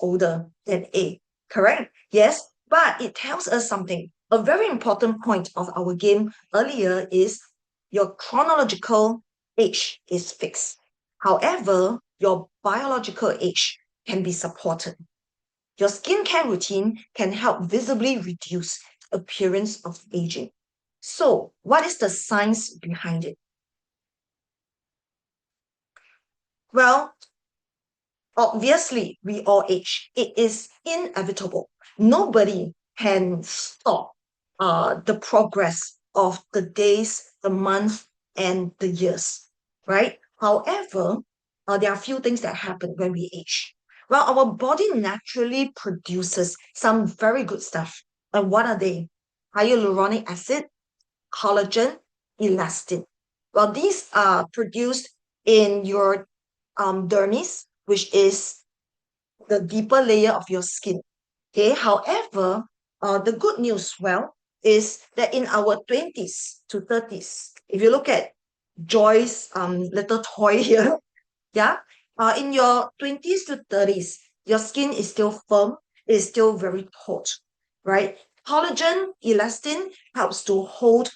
older than A. Correct? Yes, but it tells us something. A very important point of our game earlier is your chronological age is fixed. However, your biological age can be supported. Your skincare routine can help visibly reduce appearance of aging. So, what is the science behind it? Well, obviously, we all age. It is inevitable. Nobody can stop the progress of the days, the months, and the years, right? However, there are a few things that happen when we age. Well, our body naturally produces some very good stuff. And what are they? Hyaluronic acid, collagen, elastin. Well, these are produced in your dermis, which is the deeper layer of your skin. Okay, however, the good news, well, is that in our 20s to 30s, if you look at Joy's little toy here, yeah, in your 20s to 30s, your skin is still firm, is still very taut, right? Collagen, elastin helps to hold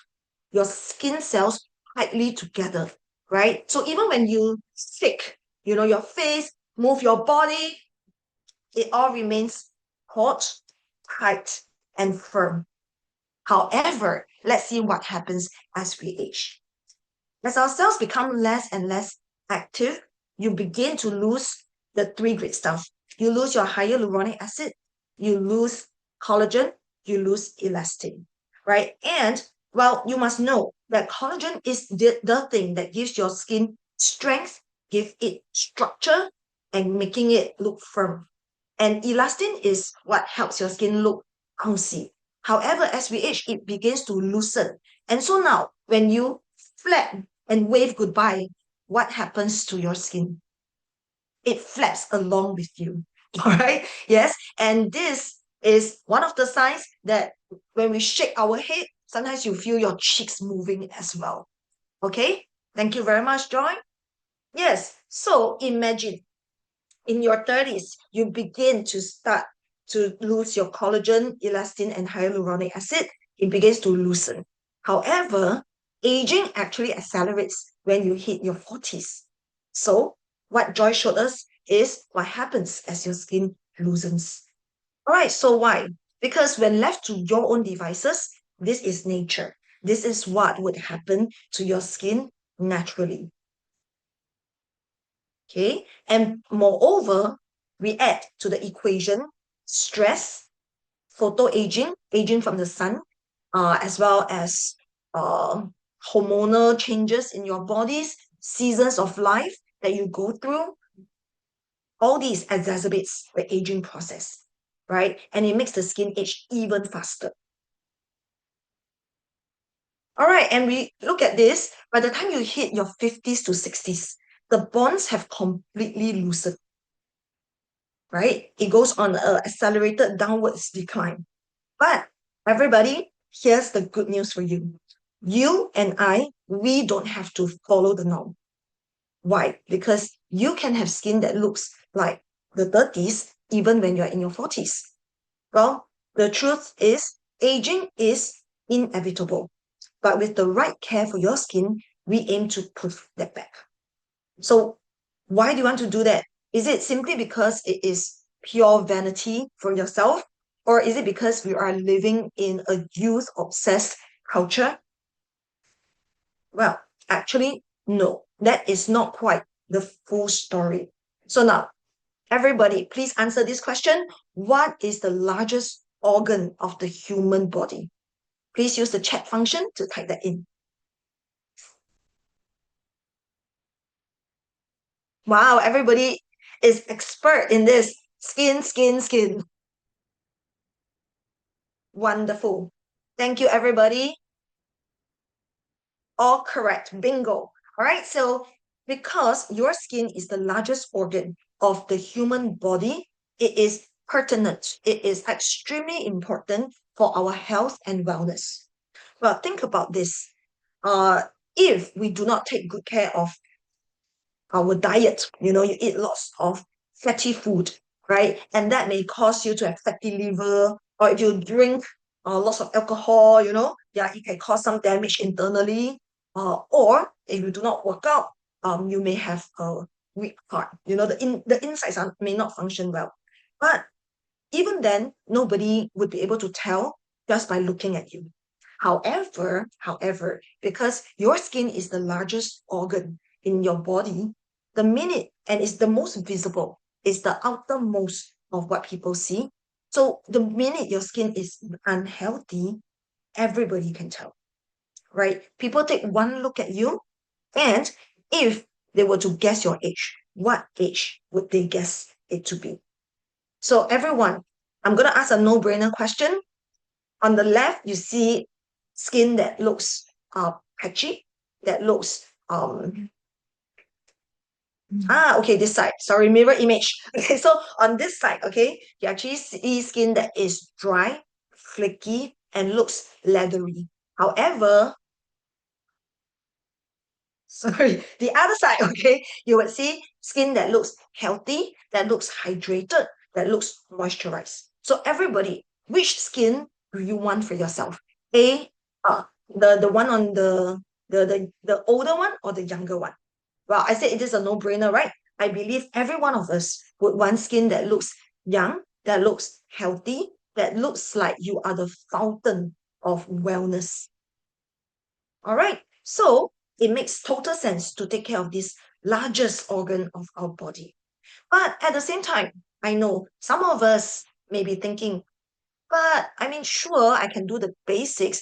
your skin cells tightly together, right? So even when you sick, your face, move your body, it all remains taut, tight, and firm. However, let's see what happens as we age. As our cells become less and less active, you begin to lose the three great stuff. You lose your hyaluronic acid, you lose collagen, you lose elastin, right? And well, you must know that collagen is the thing that gives your skin strength, give it structure, and making it look firm. And elastin is what helps your skin look bouncy. However, as we age, it begins to loosen. And so now, when you flap and wave goodbye, what happens to your skin? It flaps along with you. All right. Yes. And this is one of the signs that when we shake our head, sometimes you feel your cheeks moving as well. Okay. Thank you very much, Joy. Yes. So imagine in your 30s, you begin to start to lose your collagen, elastin, and hyaluronic acid. It begins to loosen. However, aging actually accelerates when you hit your 40s. So, what Joy showed us is what happens as your skin loosens. All right, so why? Because when left to your own devices, this is nature. This is what would happen to your skin naturally. Okay. And moreover, we add to the equation stress, photo aging, aging from the sun, as well as uh, hormonal changes in your bodies, seasons of life that you go through. All these exacerbates the aging process, right? And it makes the skin age even faster. All right, and we look at this, by the time you hit your 50s to 60s, the bonds have completely loosened, right? It goes on an accelerated downwards decline. But everybody, here's the good news for you. You and I, we don't have to follow the norm. Why? Because you can have skin that looks like the 30s even when you're in your 40s. Well, the truth is, aging is inevitable. But with the right care for your skin, we aim to push that back. So, why do you want to do that? Is it simply because it is pure vanity for yourself? Or is it because we are living in a youth obsessed culture? Well, actually, no, that is not quite the full story. So, now, everybody, please answer this question. What is the largest organ of the human body? Please use the chat function to type that in. Wow, everybody is expert in this. Skin, skin, skin. Wonderful. Thank you, everybody. All correct. Bingo. All right. So, because your skin is the largest organ of the human body, it is pertinent. It is extremely important for our health and wellness. Well, think about this. Uh, if we do not take good care of our diet, you eat lots of fatty food, right? And that may cause you to have fatty liver, or if you drink lots of alcohol, yeah, it can cause some damage internally. Or if you do not work out, you may have a weak heart. The insides may not function well. But even then, nobody would be able to tell just by looking at you. However, because your skin is the largest organ in your body, the minute, and it's the most visible, is the outermost of what people see. So the minute your skin is unhealthy, everybody can tell, right? People take one look at you, and if they were to guess your age, what age would they guess it to be? So everyone, I'm going to ask a no-brainer question. On the left, you see skin that looks patchy, that looks okay, this side. Sorry, mirror image. Okay, so on this side, okay, you actually see skin that is dry, flaky, and looks leathery. However, sorry, the other side, okay, you would see skin that looks healthy, that looks hydrated, that looks moisturized. So everybody, which skin do you want for yourself? A, the one on the older one or the younger one? Well, I said it is a no-brainer, right? I believe every one of us would want skin that looks young, that looks healthy, that looks like you are the fountain of wellness. All right. So it makes total sense to take care of this largest organ of our body. But at the same time, I know some of us may be thinking, but I mean, sure, I can do the basics,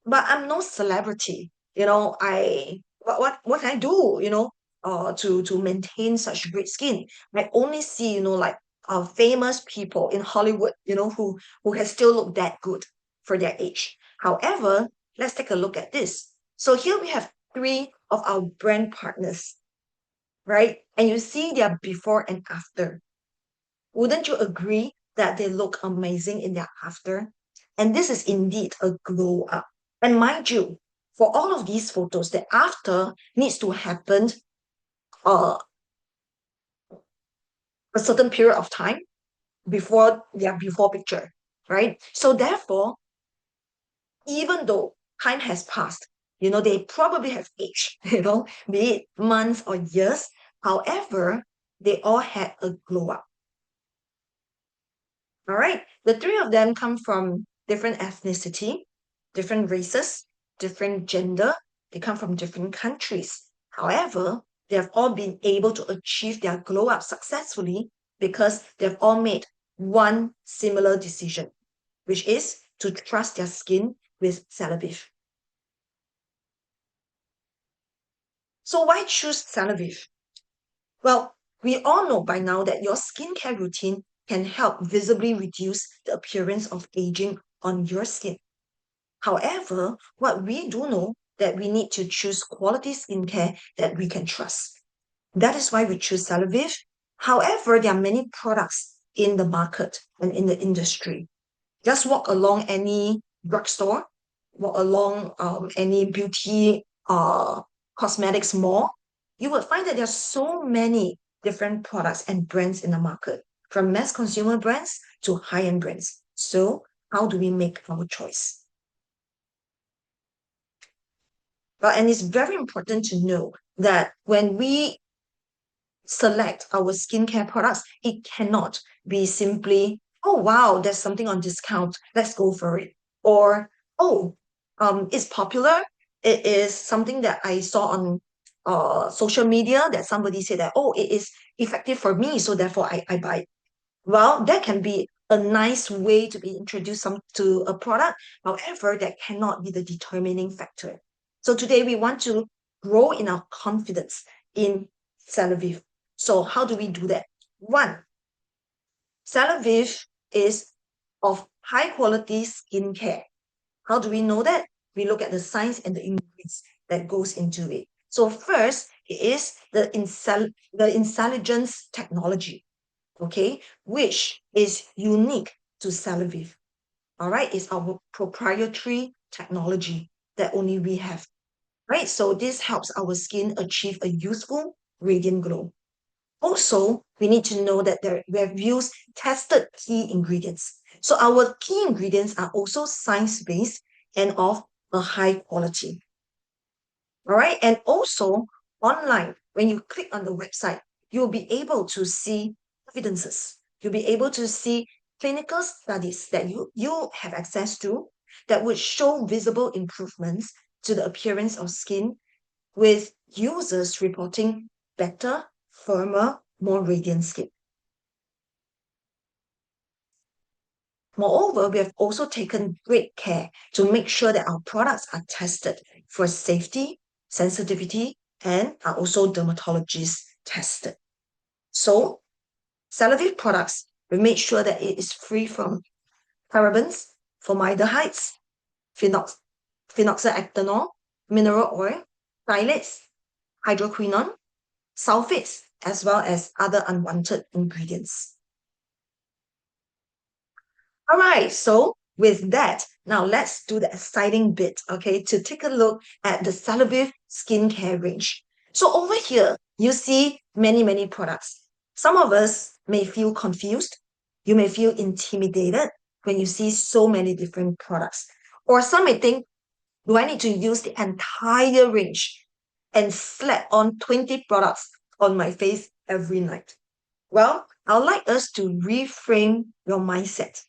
but I'm no celebrity. What can I do, to maintain such great skin? I only see, like famous people in Hollywood, who can still look that good for their age. However, let's take a look at this. So here we have three of our brand partners, right? And you see their before and after. Wouldn't you agree that they look amazing in their after? And this is indeed a glow up. And mind you, for all of these photos, the after needs to happen uh, a certain period of time before their before picture, right? So therefore, even though time has passed, they probably have aged, be it months or years. However, they all had a glow up. All right. The three of them come from different ethnicity, different races, different gender. They come from different countries. However, they have all been able to achieve their glow up successfully because they've all made one similar decision, which is to trust their skin with Celavive. So why choose Celavive? Well, we all know by now that your skincare routine can help visibly reduce the appearance of aging on your skin. However, what we do know that we need to choose quality skincare that we can trust. That is why we choose Celavive. However, there are many products in the market and in the industry. Just walk along any drugstore, walk along any beauty cosmetics mall, you will find that there are so many different products and brands in the market, from mass consumer brands to high-end brands. So how do we make our choice? Well, and it's very important to know that when we select our skincare products, it cannot be simply, oh wow, there's something on discount, let's go for it. Or, oh, it's popular. It is something that I saw on social media that somebody said that, oh, it is effective for me, so therefore I buy it. Well, that can be a nice way to be introduced to a product. However, that cannot be the determining factor. So today we want to grow in our confidence in Celavive. So how do we do that? One, Celavive is of high quality skincare. How do we know that? We look at the science and the ingredients that goes into it. So first, it is the intelligence technology, okay, which is unique to Celavive. All right, it's our proprietary technology that only we have. Right, so this helps our skin achieve a youthful, radiant glow. Also, we need to know that we have used tested key ingredients. So our key ingredients are also science-based and of a high quality. All right. And also online, when you click on the website, you'll be able to see evidences. You'll be able to see clinical studies that you have access to that would show visible improvements to the appearance of skin with users reporting better, firmer, more radiant skin. Moreover, we have also taken great care to make sure that our products are tested for safety, sensitivity, and are also dermatologist tested. So, Celavive products, we make sure that it is free from parabens, formaldehydes, phenox- phenoxyethanol, mineral oil, phthalates, hydroquinone, sulfates, as well as other unwanted ingredients. All right, so with that, now let's do the exciting bit, okay, to take a look at the Celavive skincare range. So over here, you see many, many products. Some of us may feel confused. You may feel intimidated when you see so many different products. Or some may think, do I need to use the entire range and slap on 20 products on my face every night? Well, I'd like us to reframe your mindset.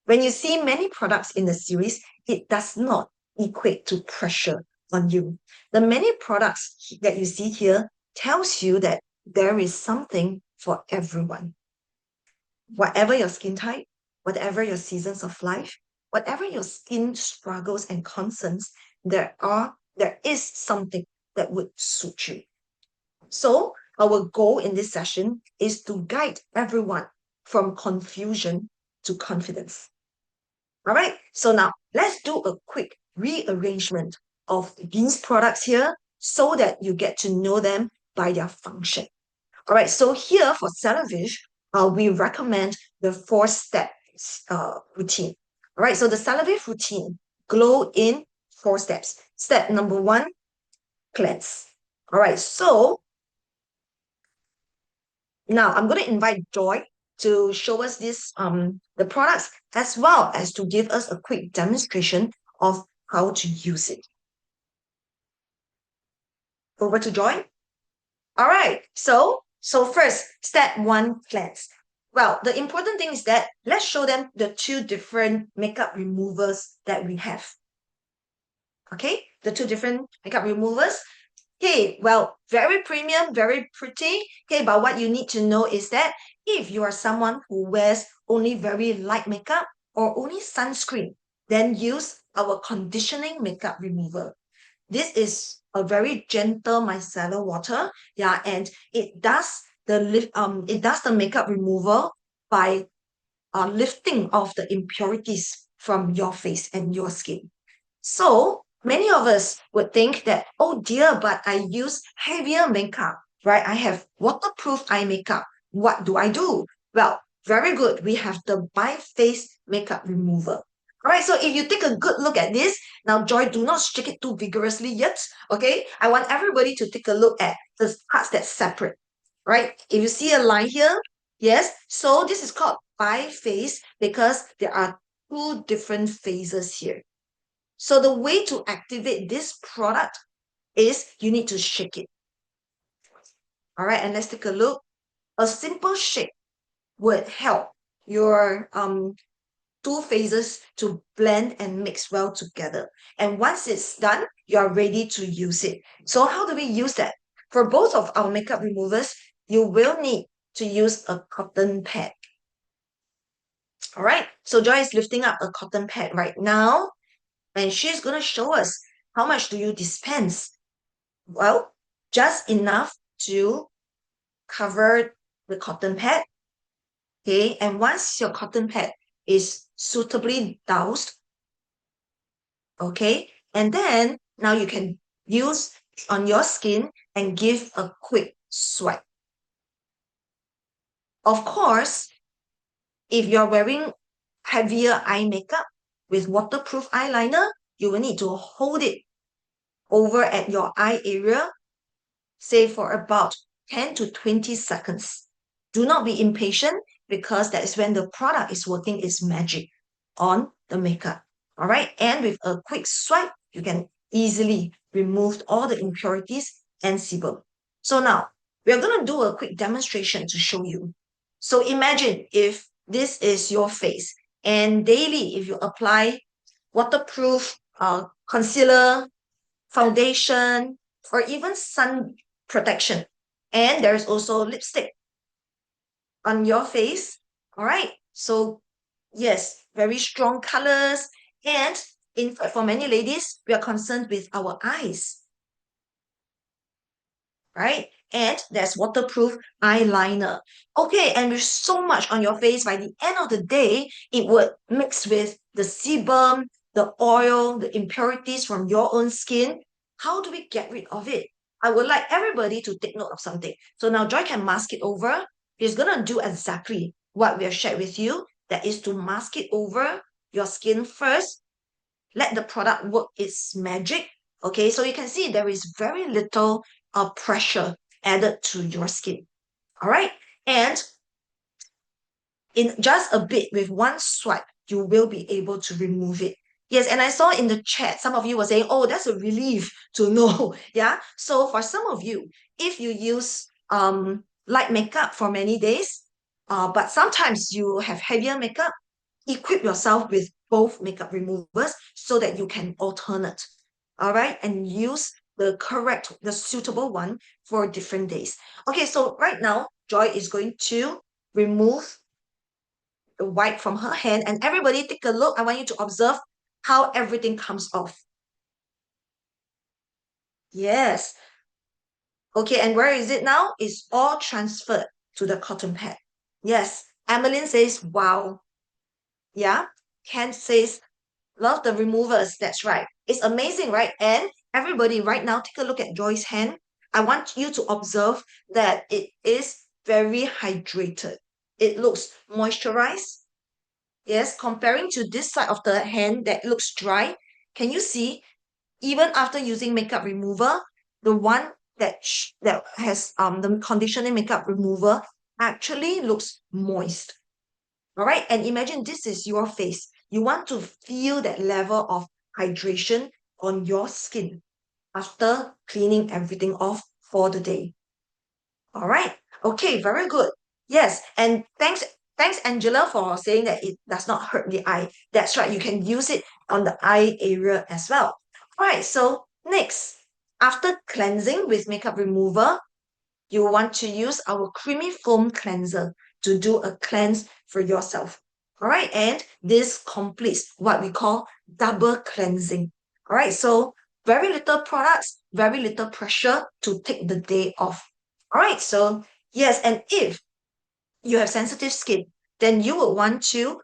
When you see many products in the series, it does not equate to pressure on you. The many products that you see here tells you that there is something for everyone. Whatever your skin type, whatever your seasons of life, whatever your skin struggles and concerns, there is something that would suit you. So our goal in this session is to guide everyone from confusion to confidence. All right, so now let's do a quick rearrangement of these products here so that you get to know them by their function. All right, so here for Celavive, we recommend the 4-step routine. All right, so the Celavive routine, glow in 4 steps. Step number 1, cleanse. All right, so now I'm going to invite Joy to show us the products as well as to give us a quick demonstration of how to use it. Over to Joy. All right. So first, step 1, cleanse. Well, the important thing is that let's show them the 2 different makeup removers that we have. Okay, the 2 different makeup removers. Okay, well, very premium, very pretty. Okay, but what you need to know is that if you are someone who wears only very light makeup or only sunscreen, then use our conditioning makeup remover. This is a very gentle micellar water, yeah, and it does the makeup removal by lifting off the impurities from your face and your skin. So many of us would think that, oh dear, but I use heavier makeup, right? I have waterproof eye makeup. What do I do? Well, very good. We have the bi-face makeup remover. All right, so if you take a good look at this, now Joy, do not shake it too vigorously yet. Okay, I want everybody to take a look at the parts that's separate. Right? If you see a line here, yes, so this is called bi-face because there are 2 different phases here. So the way to activate this product is you need to shake it. All right, and let's take a look. A simple shake would help your 2 phases to blend and mix well together. And once it's done, you're ready to use it. So how do we use that? For both of our makeup removers, you will need to use a cotton pad. All right, so Joy is lifting up a cotton pad right now, and she's going to show us how much do you dispense. Well, just enough to cover the cotton pad. Okay, and once your cotton pad is suitably doused, okay, and then now you can use on your skin and give a quick swipe. Of course, if you're wearing heavier eye makeup with waterproof eyeliner, you will need to hold it over at your eye area, say for about 10 to 20 seconds. Do not be impatient because that is when the product is working its magic on the makeup. All right. And with a quick swipe, you can easily remove all the impurities and sebum. So now we're going to do a quick demonstration to show you. So imagine if this is your face and daily, if you apply waterproof concealer, foundation, or even sun protection. And there's also lipstick on your face. All right. So, yes, very strong colors. And in fact, for many ladies, we are concerned with our eyes, right? And there's waterproof eyeliner. Okay, and with so much on your face, by the end of the day, it would mix with the sebum, the oil, the impurities from your own skin. How do we get rid of it? I would like everybody to take note of something. So now Joy can mask it over. He's gonna do exactly what we have shared with you. That is to mask it over your skin first, let the product work its magic. Okay, so you can see there is very little pressure added to your skin. All right, and in just a bit with one swipe, you will be able to remove it. Yes, and I saw in the chat, some of you were saying, oh, that's a relief to know. Yeah. So for some of you, if you use light makeup for many days, but sometimes you have heavier makeup, equip yourself with both makeup removers so that you can alternate. All right, and use the suitable one for different days. Okay, so right now, Joy is going to remove the white from her hand. And everybody take a look. I want you to observe how everything comes off. Yes. Okay, and where is it now? It's all transferred to the cotton pad. Yes. Emmeline says, wow. Yeah. Ken says, love the removers. That's right. It's amazing, right? And everybody right now, take a look at Joy's hand. I want you to observe that it is very hydrated. It looks moisturized. Yes, comparing to this side of the hand that looks dry, can you see, even after using makeup remover, the one that has the conditioning makeup remover actually looks moist. All right, and imagine this is your face. You want to feel that level of hydration on your skin after cleaning everything off for the day. All right. Okay, very good. Yes, and thanks Angela for saying that it does not hurt the eye. That's right. You can use it on the eye area as well. All right, so next, after cleansing with makeup remover, you want to use our creamy foam cleanser to do a cleanse for yourself. All right, and this completes what we call double cleansing. All right, so very little products, very little pressure to take the day off. All right, so yes, and if you have sensitive skin, then you will want to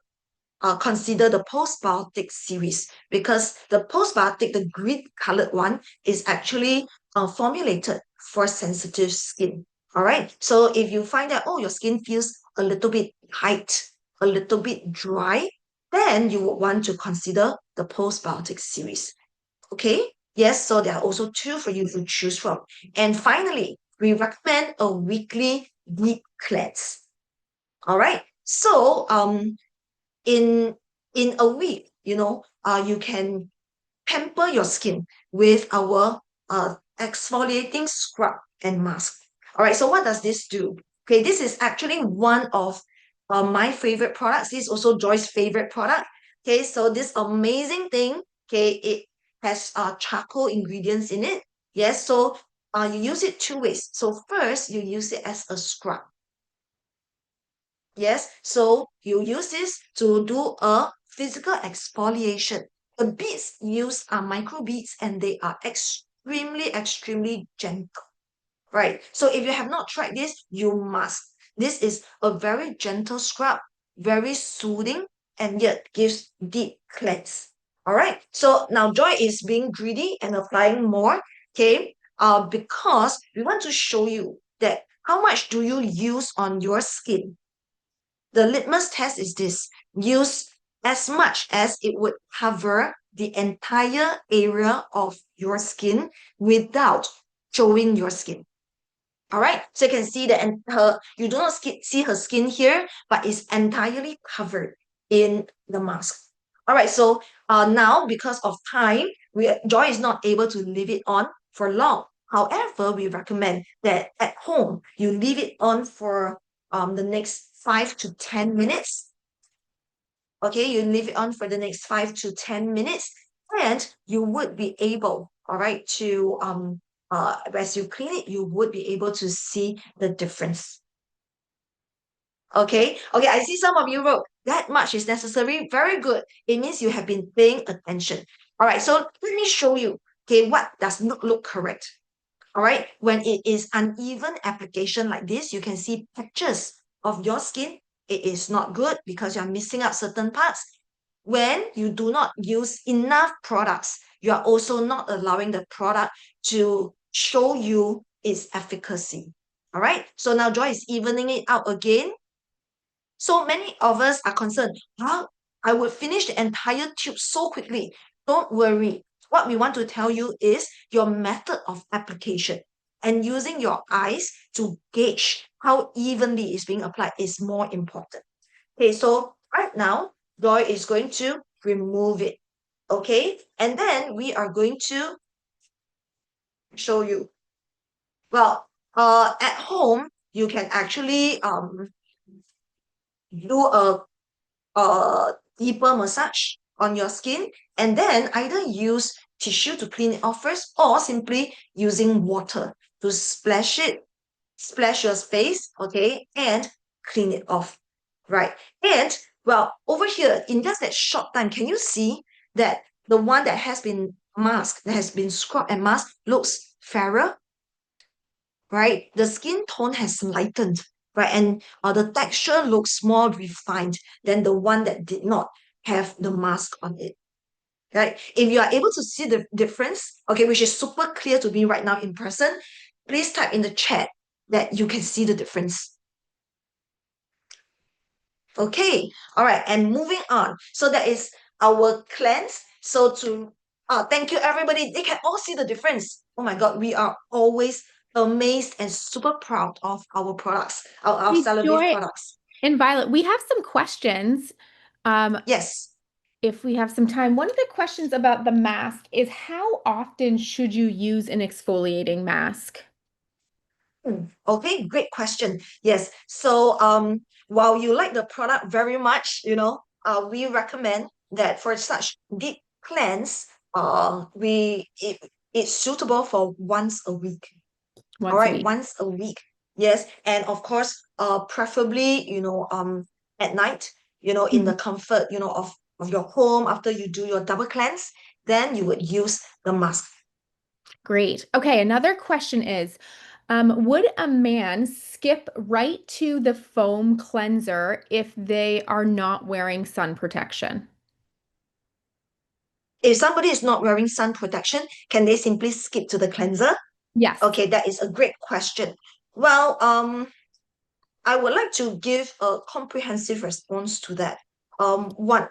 consider the postbiotic series because the postbiotic, the green colored one, is actually formulated for sensitive skin. All right. So if you find that, oh, your skin feels a little bit tight, a little bit dry, then you would want to consider the postbiotic series. Okay. Yes. So there are also two for you to choose from. And finally, we recommend a weekly deep cleanse. All right. So in a week, you can pamper your skin with our exfoliating scrub and mask. All right, so what does this do? Okay, this is actually one of my favorite products. This is also Joy's favorite product. Okay, so this amazing thing, okay, it has charcoal ingredients in it. Yes, so you use it two ways. So first, you use it as a scrub. Yes, so you use this to do a physical exfoliation. The beads used are micro beads and they are extremely, extremely gentle. Right. So if you have not tried this, you must. This is a very gentle scrub, very soothing, and yet gives deep cleanse. All right. So now Joy is being greedy and applying more. Okay. Because we want to show you that how much do you use on your skin. The litmus test is this: use as much as it would cover the entire area of your skin without showing your skin. All right, so you can see that, and her you do not see her skin here, but it's entirely covered in the mask. All right, so now because of time, Joy is not able to leave it on for long. However, we recommend that at home you leave it on for the next 5 to 10 minutes. Okay, you leave it on for the next 5 to 10 minutes, and you would be able, all right, to as you clean it, you would be able to see the difference. Okay, I see some of you wrote that much is necessary. Very good. It means you have been paying attention. All right, so let me show you, okay, what does not look correct. All right, when it is uneven application like this, you can see patches of your skin. It is not good because you're missing out certain parts. When you do not use enough products, you are also not allowing the product to show you its efficacy. All right, so now Joy is evening it out again. So many of us are concerned, how I would finish the entire tube so quickly. Don't worry. What we want to tell you is your method of application and using your eyes to gauge how evenly it's being applied is more important. Okay, so right now, Joy is going to remove it. Okay, and then we are going to show you. Well, at home, you can actually do a deeper massage on your skin, and then either use tissue to clean it off first, or simply using water to splash your face, okay, and clean it off, right? And well, over here, in just that short time, can you see that the one that has been masked, that has been scrubbed and masked, looks fairer, right? The skin tone has lightened, right? And the texture looks more refined than the one that did not have the mask on it, right? If you are able to see the difference, okay, which is super clear to me right now in person, please type in the chat that you can see the difference. Okay, all right, and moving on. So that is our cleanse. So to thank you everybody. They can all see the difference. Oh my God, we are always amazed and super proud of our products, our Hey, Celavive Joy products. and Violet, we have some questions. Um, Yes. if we have some time, one of the questions about the mask is how often should you use an exfoliating mask? Okay, great question. Yes. So while you like the product very much, we recommend that for such deep cleanse, it's suitable for once a week. All Once a right, week. once a week. Yes, and of course, preferably, at night, in the Mhm. comfort, of your home after you do your double cleanse, then you would use the mask. Great. Okay, another question is, would a man skip right to the foam cleanser if they are not wearing sun protection? If somebody is not wearing sun protection, can they simply skip to the cleanser? Yes. Okay, that is a great question. Well, I would like to give a comprehensive response to that. One,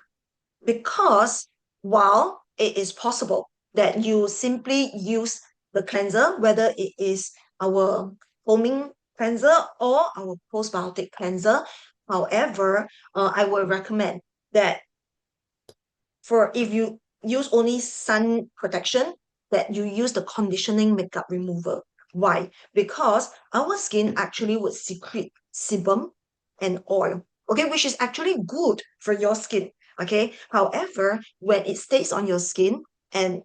because while it is possible that you simply use the cleanser, whether it is our foaming cleanser or our postbiotic cleanser, however, I would recommend that for if you use only sun protection, that you use the conditioning makeup remover. Why? Because our skin actually would secrete sebum and oil, okay, which is actually good for your skin. Okay. However, when it stays on your skin and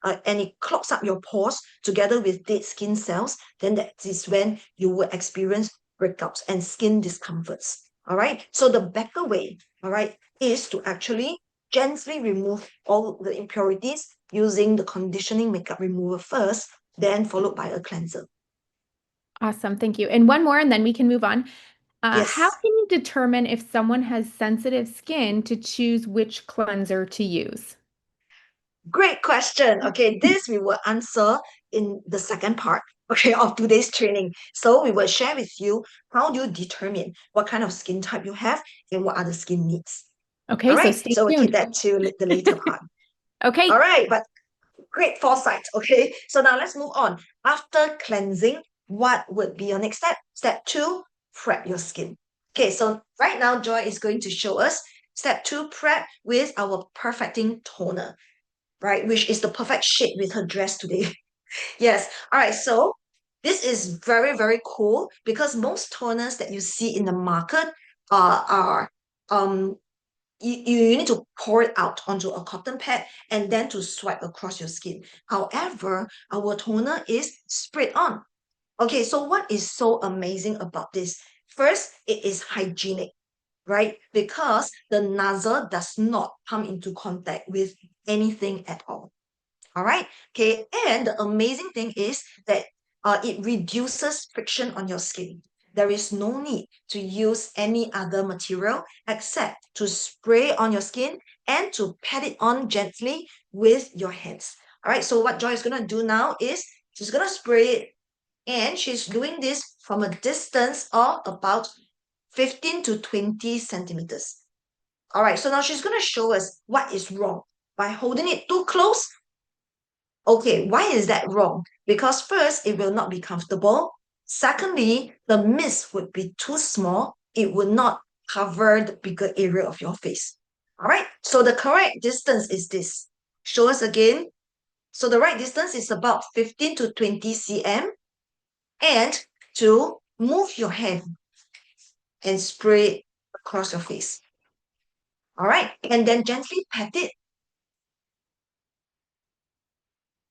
it clogs up your pores together with dead skin cells, then that is when you will experience breakouts and skin discomforts. All right. So the better way, all right, is to actually gently remove all the impurities using the conditioning makeup remover first, then followed by a cleanser. Awesome. Thank you. And one more, and then we can move on. How Yes. can you determine if someone has sensitive skin to choose which cleanser to use? Great question. Okay, this we will answer in the second part, okay, of today's training. So we will share with you how do you determine what kind of skin type you have and what are the skin needs. All Okay, so right, stay so we'll keep tuned. that to the later part. All Okay. right, but great foresight. Okay, so now let's move on. After cleansing, what would be your next step? Step two, prep your skin. Okay, so right now, Joy is going to show us step two, prep with our perfecting toner, right? Which is the perfect shade with her dress today. Yes. All right. So this is very, very cool because most toners that you see in the market are um you need to pour it out onto a cotton pad and then to swipe across your skin. However, our toner is sprayed on. Okay, so what is so amazing about this? First, it is hygienic, right? Because the nozzle does not come into contact with anything at all. All right. Okay. And the amazing thing is that it reduces friction on your skin. There is no need to use any other material except to spray on your skin and to pat it on gently with your hands. All right. So what Joy is going to do now is she's going to spray it, and she's doing this from a distance of about 15 to 20 centimeters. All right. So now she's going to show us what is wrong. By holding it too close, okay, why is that wrong? Because first, it will not be comfortable. Secondly, the mist would be too small. It would not cover the bigger area of your face. All right, so the correct distance is this. Show us again. So the right distance is about 15 to 20 cm. And to move your hand and spray it across your face. All right, and then gently pat it.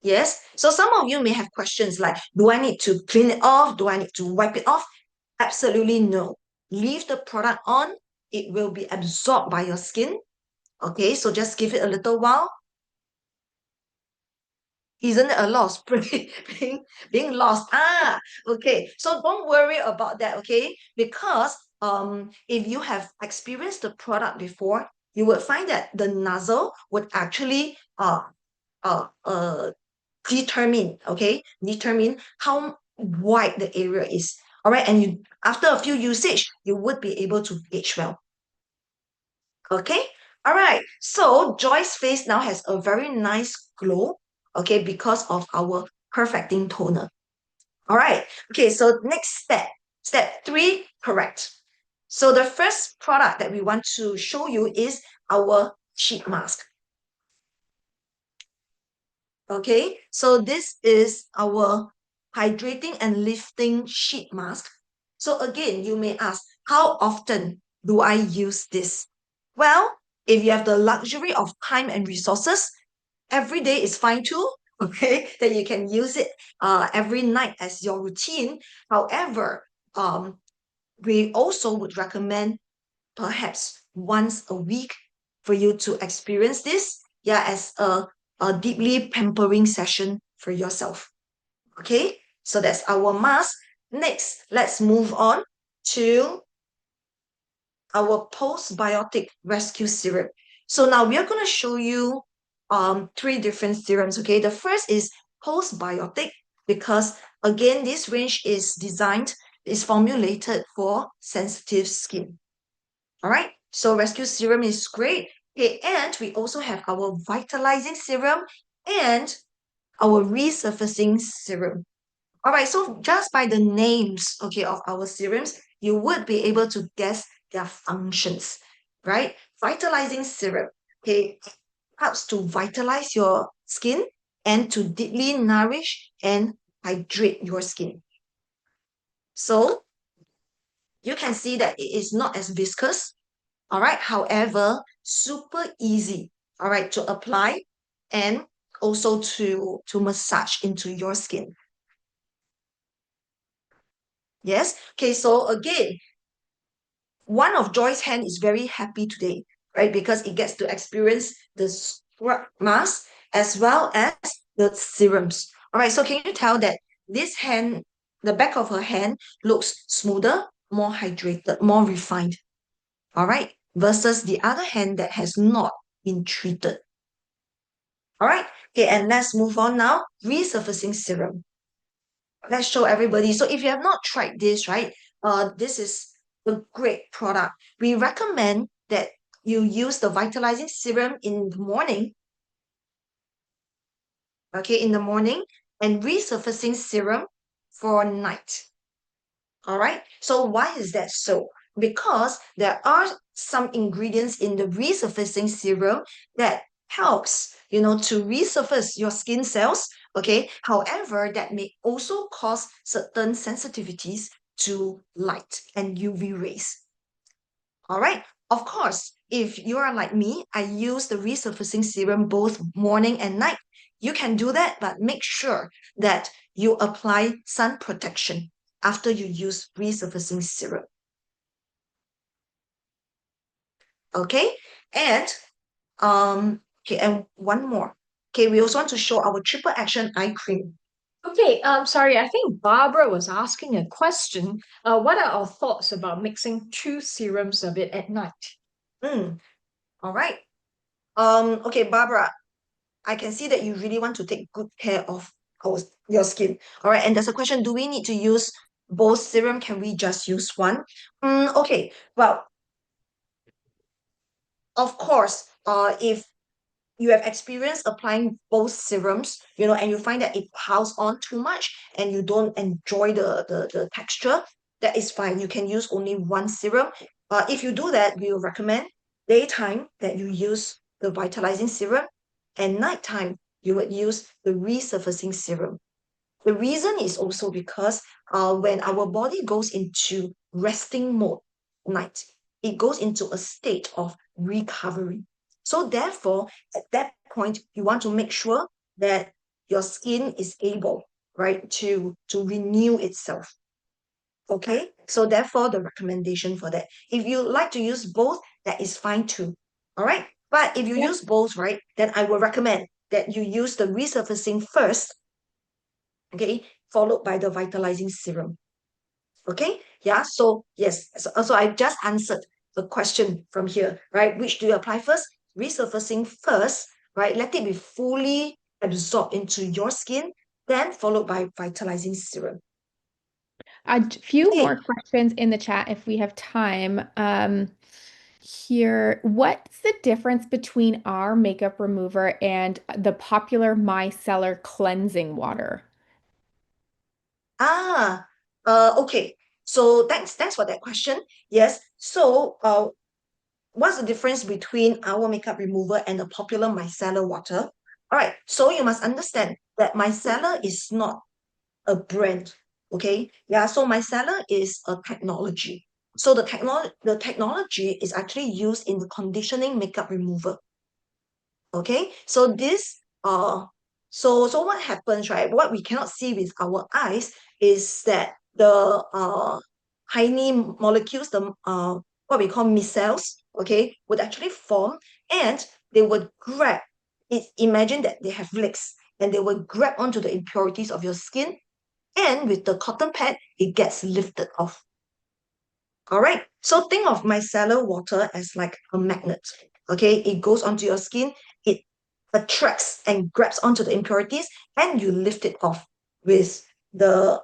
Yes. So some of you may have questions like, do I need to clean it off? Do I need to wipe it off? Absolutely no. Leave the product on. It will be absorbed by your skin. Okay, so just give it a little while. Isn't it a lot of spray being lost? Ah, okay. So don't worry about that, okay? Because if you have experienced the product before, you would find that the nozzle would actually uh, uh, determine how wide the area is. All right, and you after a few usage, you would be able to gauge well. Okay, all right. So Joy's face now has a very nice glow. Okay, because of our perfecting toner. All right. Okay, so next step three, correct. So the first product that we want to show you is our sheet mask. Okay, so this is our hydrating and lifting sheet mask. So again, you may ask, how often do I use this? Well, if you have the luxury of time and resources, every day is fine too. Okay, that you can use it every night as your routine. However, we also would recommend perhaps once a week for you to experience this, yeah, as a deeply pampering session for yourself. Okay, so that's our mask. Next, let's move on to our postbiotic rescue serum. So now we are going to show you three different serums. Okay, the first is postbiotic because again, this range is formulated for sensitive skin. All right, so rescue serum is great. Okay, and we also have our vitalizing serum and our resurfacing serum. All right, so just by the names, okay, of our serums, you would be able to guess their functions, right? Vitalizing serum, okay, helps to vitalize your skin and to deeply nourish and hydrate your skin. So you can see that it is not as viscous. All right. However, super easy, all right, to apply and also to massage into your skin. Yes. Okay. So again, one of Joy's hand is very happy today, right? Because it gets to experience the scrub mask as well as the serums. All right. So can you tell that this hand, the back of her hand looks smoother, more hydrated, more refined. All right. Versus the other hand that has not been treated. All right. Okay, and let's move on now. Resurfacing serum. Let's show everybody. So if you have not tried this, right, this is a great product. We recommend that you use the vitalizing serum in the morning, okay, in the morning, and resurfacing serum for night. All right. So why is that so? Because there are some ingredients in the resurfacing serum that helps, to resurface your skin cells. Okay. However, that may also cause certain sensitivities to light and UV rays. All right. Of course, if you are like me, I use the resurfacing serum both morning and night. You can do that, but make sure that you apply sun protection after you use resurfacing serum. Okay? And okay, and one more. Okay, we also want to show our triple action eye cream. Okay, sorry, I think Barbara was asking a question. What are our thoughts about mixing two serums of it at night? All right. Okay, Barbara, I can see that you really want to take good care of your skin. All right, and there's a question, do we need to use both serum? Can we just use one? Okay, well, of course, if you have experience applying both serums, and you find that it piles on too much and you don't enjoy the texture, that is fine. You can use only one serum. If you do that, we will recommend daytime that you use the vitalizing serum, and nighttime you would use the resurfacing serum. The reason is also because when our body goes into resting mode night, it goes into a state of recovery. So therefore, at that point, you want to make sure that your skin is able, right, to renew itself. Okay, so therefore the recommendation for that. If you like to use both, that is fine too. All right. But if you Yep. use both, right, then I will recommend that you use the resurfacing first, okay, followed by the vitalizing serum. Okay, yeah, so yes, so I just answered the question from here, right? Which do you apply first? Resurfacing first, right? Let it be fully absorbed into your skin, then followed by vitalizing serum. A few Okay. more questions in the chat if we have time. Here, what's the difference between our makeup remover and the popular micellar cleansing water? Ah, okay. So thanks for that question. Yes. So what's the difference between our makeup remover and the popular micellar water? All right, so you must understand that micellar is not a brand. Okay, yeah, so micellar is a technology. So the technology is actually used in the conditioning makeup remover. Okay, so this so what happens, right? What we cannot see with our eyes is that the tiny molecules, the what we call micelles, okay, would actually form, and they would grab it. Imagine that they have legs, and they will grab onto the impurities of your skin, and with the cotton pad it gets lifted off. All right, so think of micellar water as like a magnet. Okay, it goes onto your skin, it attracts and grabs onto the impurities, and you lift it off with the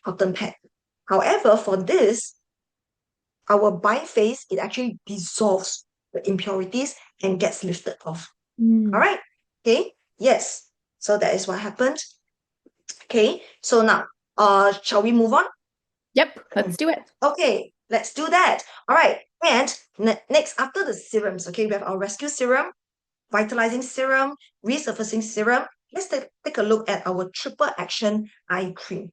cotton pad. However, for this, our biphase, it actually dissolves the impurities and gets lifted off. All Mm. right, okay, yes. So that is what happened. Okay, so now, shall we move on? Yep, let's do it. Okay, let's do that. All right, and next, after the serums, okay, we have our rescue serum, vitalizing serum, resurfacing serum. Let's take a look at our triple action eye cream.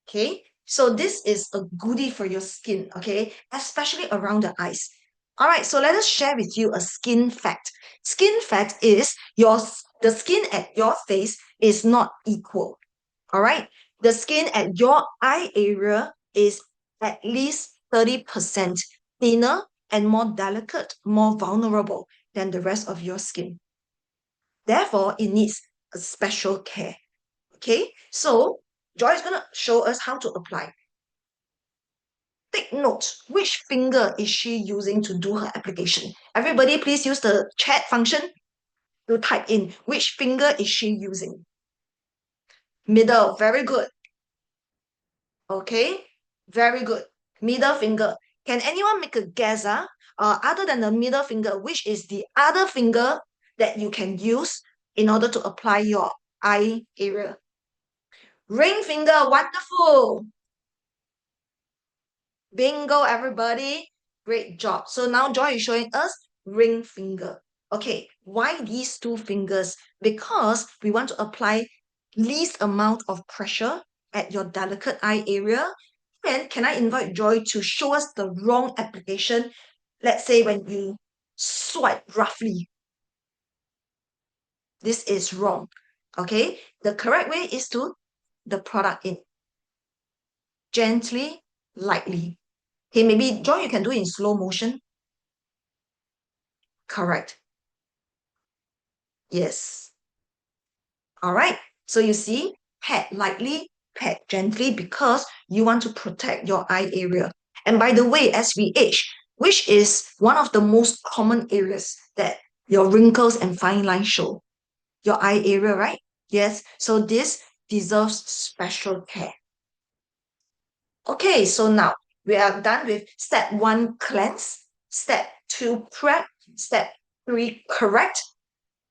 Okay, so this is a goodie for your skin, okay, especially around the eyes. All right, so let us share with you a skin fact. Skin fact is the skin at your face is not equal. All right, the skin at your eye area is at least 30% thinner and more delicate, more vulnerable than the rest of your skin. Therefore, it needs a special care. Okay, so Joy is going to show us how to apply. Take note, which finger is she using to do her application? Everybody, please use the chat function to type in which finger is she using. Middle, very good. Okay, very good. Middle finger. Can anyone make a guess? Other than the middle finger, which is the other finger that you can use in order to apply your eye area? Ring finger, wonderful. Bingo, everybody. Great job. So now Joy is showing us ring finger. Okay, why these two fingers? Because we want to apply least amount of pressure at your delicate eye area. And can I invite Joy to show us the wrong application? Let's say when you swipe roughly. This is wrong. Okay, the correct way is to the product in gently, lightly. Okay, maybe Joy, you can do it in slow motion. Correct. Yes. All right. So you see, pat lightly, pat gently because you want to protect your eye area. And by the way, as we age, which is one of the most common areas that your wrinkles and fine lines show, your eye area, right? Yes. So this deserves special care. Okay, so now we are done with step one, cleanse, step two, prep, step three, correct.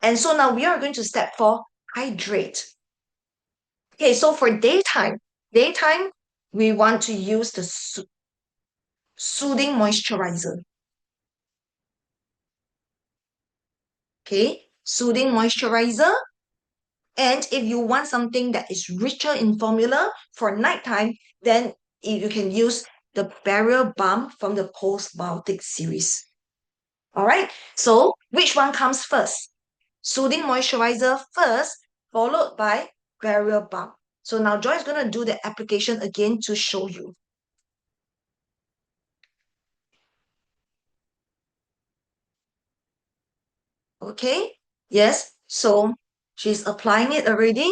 And so now we are going to step four, hydrate. Okay, so for daytime, we want to use the soothing moisturizer. Okay, soothing moisturizer. And if you want something that is richer in formula for nighttime, then you can use the barrier balm from the postbiotic series. All right, so which one comes first? Soothing moisturizer first, followed by barrier balm. So now Joy is going to do the application again to show you. Okay, yes, so she's applying it already.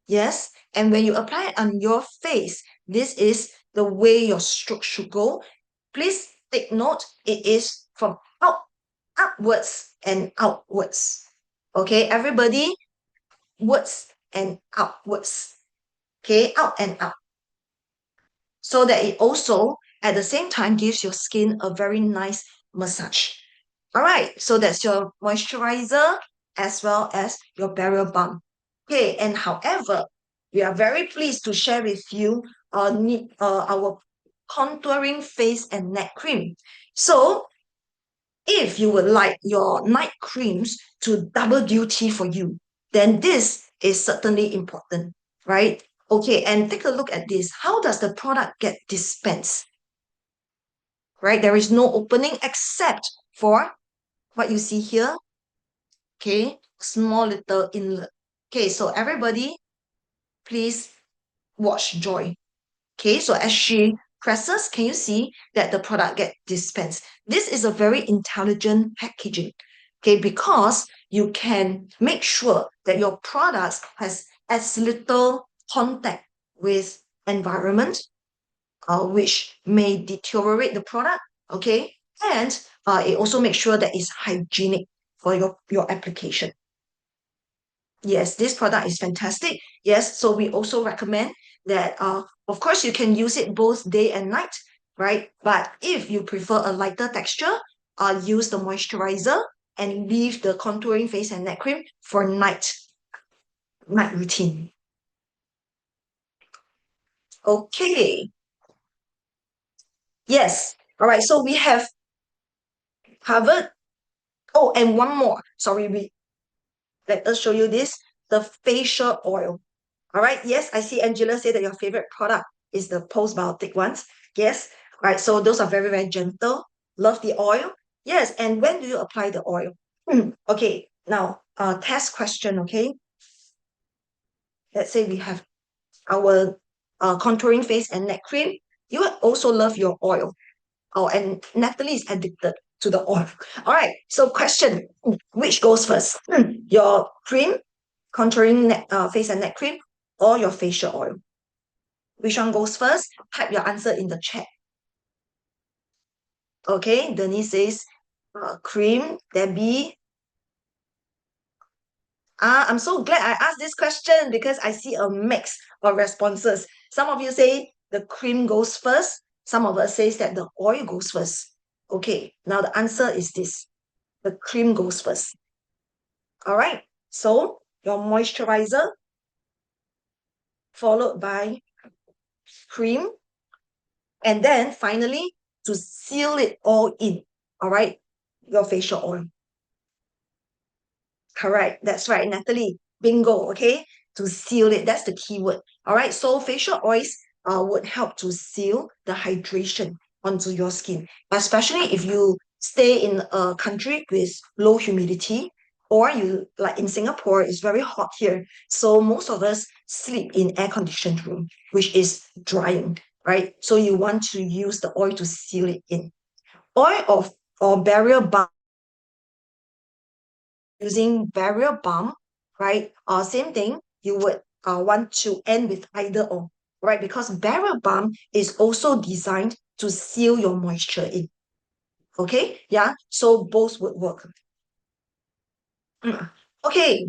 Yes, and when you apply it on your face, this is the way your stroke should go. Please take note, it is from upwards and outwards. Okay, everybody, wards and outwards. Okay, out and out. So that it also, at the same time, gives your skin a very nice massage. All right, so that's your moisturizer as well as your barrier balm. Okay, and however, we are very pleased to share with you our contouring face and neck cream. So, if you would like your night creams to double duty for you, then this is certainly important, right? Okay, and take a look at this. How does the product get dispensed? Right, there is no opening except for what you see here. Okay, small little inlet. Okay, so everybody, please watch Joy. Okay, so as she presses, can you see that the product get dispensed? This is a very intelligent packaging. Okay, because you can make sure that your products has as little contact with environment, which may deteriorate the product. Okay, and it also makes sure that it's hygienic for your application. Yes, this product is fantastic. Yes, so we also recommend that of course you can use it both day and night, right? But if you prefer a lighter texture, use the moisturizer and leave the contouring face and neck cream for night routine. Okay. Yes. All right. So we have covered. Oh, and one more. Sorry, we let us show you this, the facial oil. All right. Yes, I see Angela say that your favorite product is the postbiotic ones. Yes. All right. So those are very, very gentle. Love the oil. Yes. And when do you apply the oil? Okay. Now, test question. Okay. Let's say we have our contouring face and neck cream. You would also love your oil. Oh, and Natalie is addicted to the oil. All right. So question, which goes first? Your cream, contouring face and neck cream, or your facial oil? Which one goes first? Type your answer in the chat. Okay, Denise says cream. Debbie. I'm so glad I asked this question because I see a mix of responses. Some of you say the cream goes first. Some of us says that the oil goes first. Okay, now the answer is this. The cream goes first. All right, so your moisturizer, followed by cream, and then finally to seal it all in, all right, your facial oil. Correct. That's right, Natalie. Bingo. Okay. To seal it. That's the key word. All right. So facial oils would help to seal the hydration onto your skin, especially if you stay in a country with low humidity, or you like in Singapore, it's very hot here. So most of us sleep in air-conditioned room, which is drying, right? So you want to use the oil to seal it in. Oil of or barrier balm, using barrier balm, right? Same thing, you would want to end with either or, right? Because barrier balm is also designed to seal your moisture in. Okay, yeah, so both would work. Okay,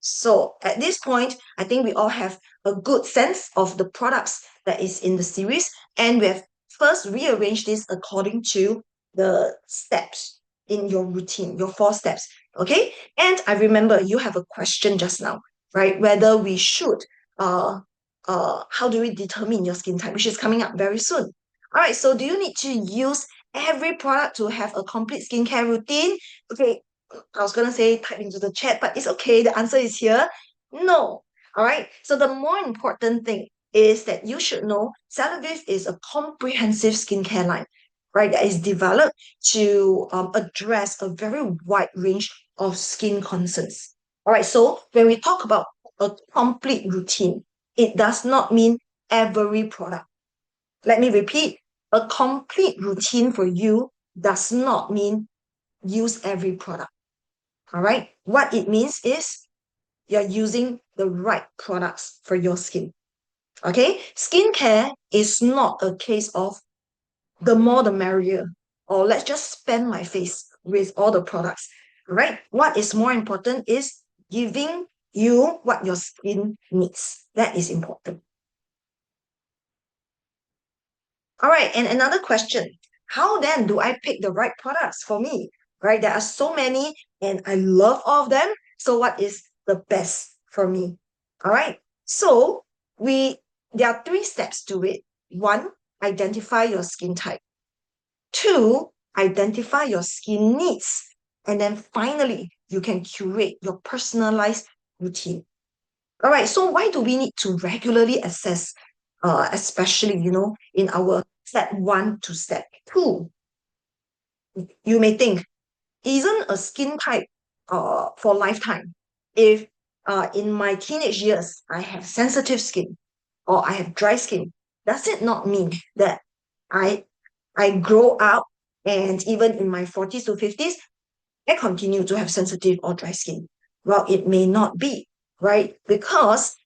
so at this point, I think we all have a good sense of the products that is in the series, and we have first rearranged this according to the steps in your routine, your 4 steps. Okay, and I remember you have a question just now, right? Whether we should how do we determine your skin type, which is coming up very soon. All right, so do you need to use every product to have a complete skincare routine? Okay, I was gonna say type into the chat, but it's okay. The answer is here. No. All right. So the more important thing is that you should know Celavive is a comprehensive skincare line, right? That is developed to address a very wide range of skin concerns. All right. So when we talk about a complete routine, it does not mean every product. Let me repeat: a complete routine for you does not mean use every product. All right. What it means is you're using the right products for your skin. Okay. Skincare is not a case of the more the merrier, or let's just spam my face with all the products. All right. What is more important is giving you what your skin needs. That is important. All right, and another question. How then do I pick the right products for me? Right? There are so many and I love all of them. So what is the best for me? All right. So we there are 3 steps to it. One, identify your skin type. Two, identify your skin needs. And then finally, you can curate your personalized routine. All right, so why do we need to regularly assess, especially, in our step 1 to step 2? You may think, isn't a skin type for lifetime? If in my teenage years I have sensitive skin or I have dry skin, does it not mean that I I grow up and even in my 40s to 50s, I continue to have sensitive or dry skin? Well, it may not be, right? Because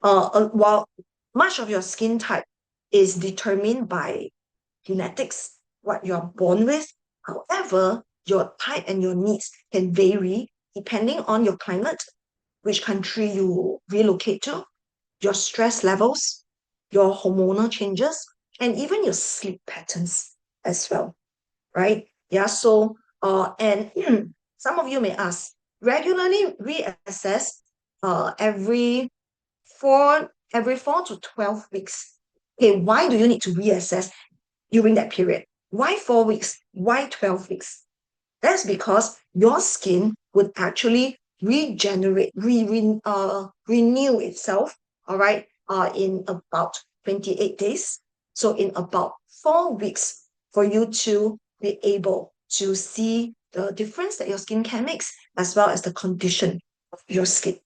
while much of your skin type is determined by genetics, what you're born with, however, your type and your needs can vary depending on your climate, which country you relocate to, your stress levels, your hormonal changes, and even your sleep patterns as well, right? Yeah, so and some of you may ask, regularly reassess every 4 to 12 weeks. Okay, why do you need to reassess during that period? Why 4 weeks? Why 12 weeks? That's because your skin would actually regenerate, renew itself, all right, in about 28 days. So in about 4 weeks for you to be able to see the difference that your skin can make, as well as the condition of your skin.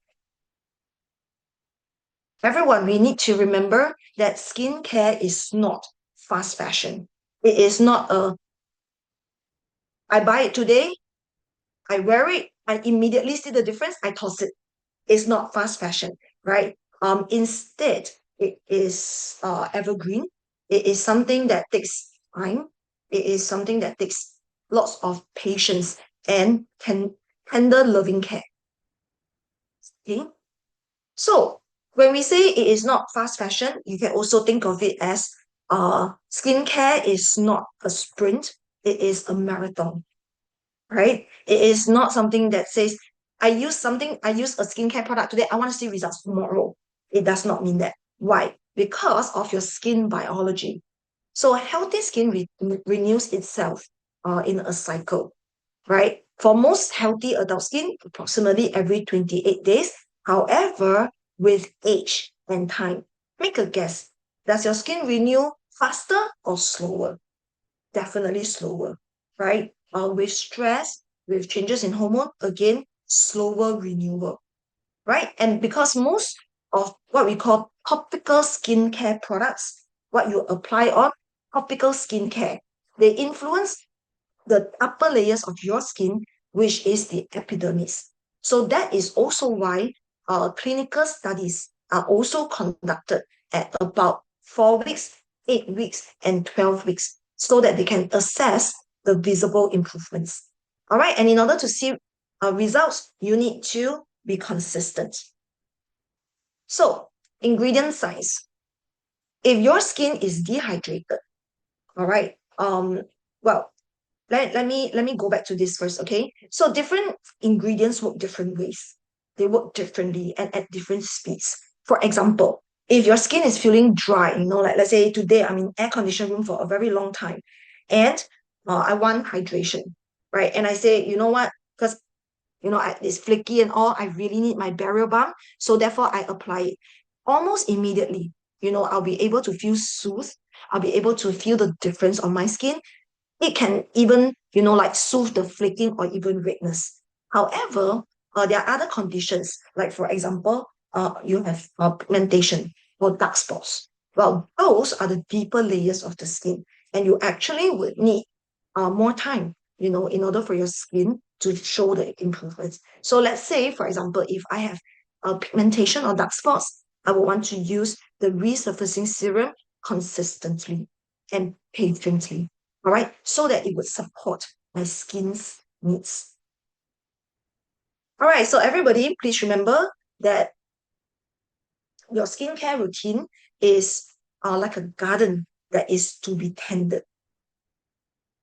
Everyone, we need to remember that skincare is not fast fashion. It is not I buy it today, I wear it, I immediately see the difference, I toss it. It's not fast fashion, right? Instead, it is evergreen. It is something that takes time. It is something that takes lots of patience and tender loving care. Okay? So when we say it is not fast fashion, you can also think of it as skincare is not a sprint, it is a marathon, right? It is not something that says, I use a skincare product today, I want to see results tomorrow. It does not mean that. Why? Because of your skin biology. So healthy skin renews itself in a cycle, right? For most healthy adult skin, approximately every 28 days. However, with age and time, make a guess. Does your skin renew faster or slower? Definitely slower, right? With stress, with changes in hormone, again, slower renewal, right? And because most of what we call topical skincare products, what you apply on topical skincare, they influence the upper layers of your skin, which is the epidermis. So that is also why clinical studies are also conducted at about 4 weeks, 8 weeks, and 12 weeks so that they can assess the visible improvements. All right. And in order to see results, you need to be consistent. So, ingredient size. If your skin is dehydrated, all right, well, let me go back to this first, okay? So different ingredients work different ways. They work differently and at different speeds. For example, if your skin is feeling dry, like let's say today I'm in air conditioned room for a very long time, and I want hydration, right? And I say, you know what? Because it's flaky and all, I really need my barrier balm. So therefore, I apply it almost immediately. I'll be able to feel soothed. I'll be able to feel the difference on my skin. It can even, like soothe the flaking or even redness. However, there are other conditions, like for example, you have pigmentation or dark spots. Well, those are the deeper layers of the skin, and you actually would need more time, in order for your skin to show the improvements. So let's say, for example, if I have pigmentation or dark spots, I will want to use the resurfacing serum consistently and patiently, all right, so that it would support my skin's needs. All right, so everybody, please remember that your skincare routine is like a garden that is to be tended,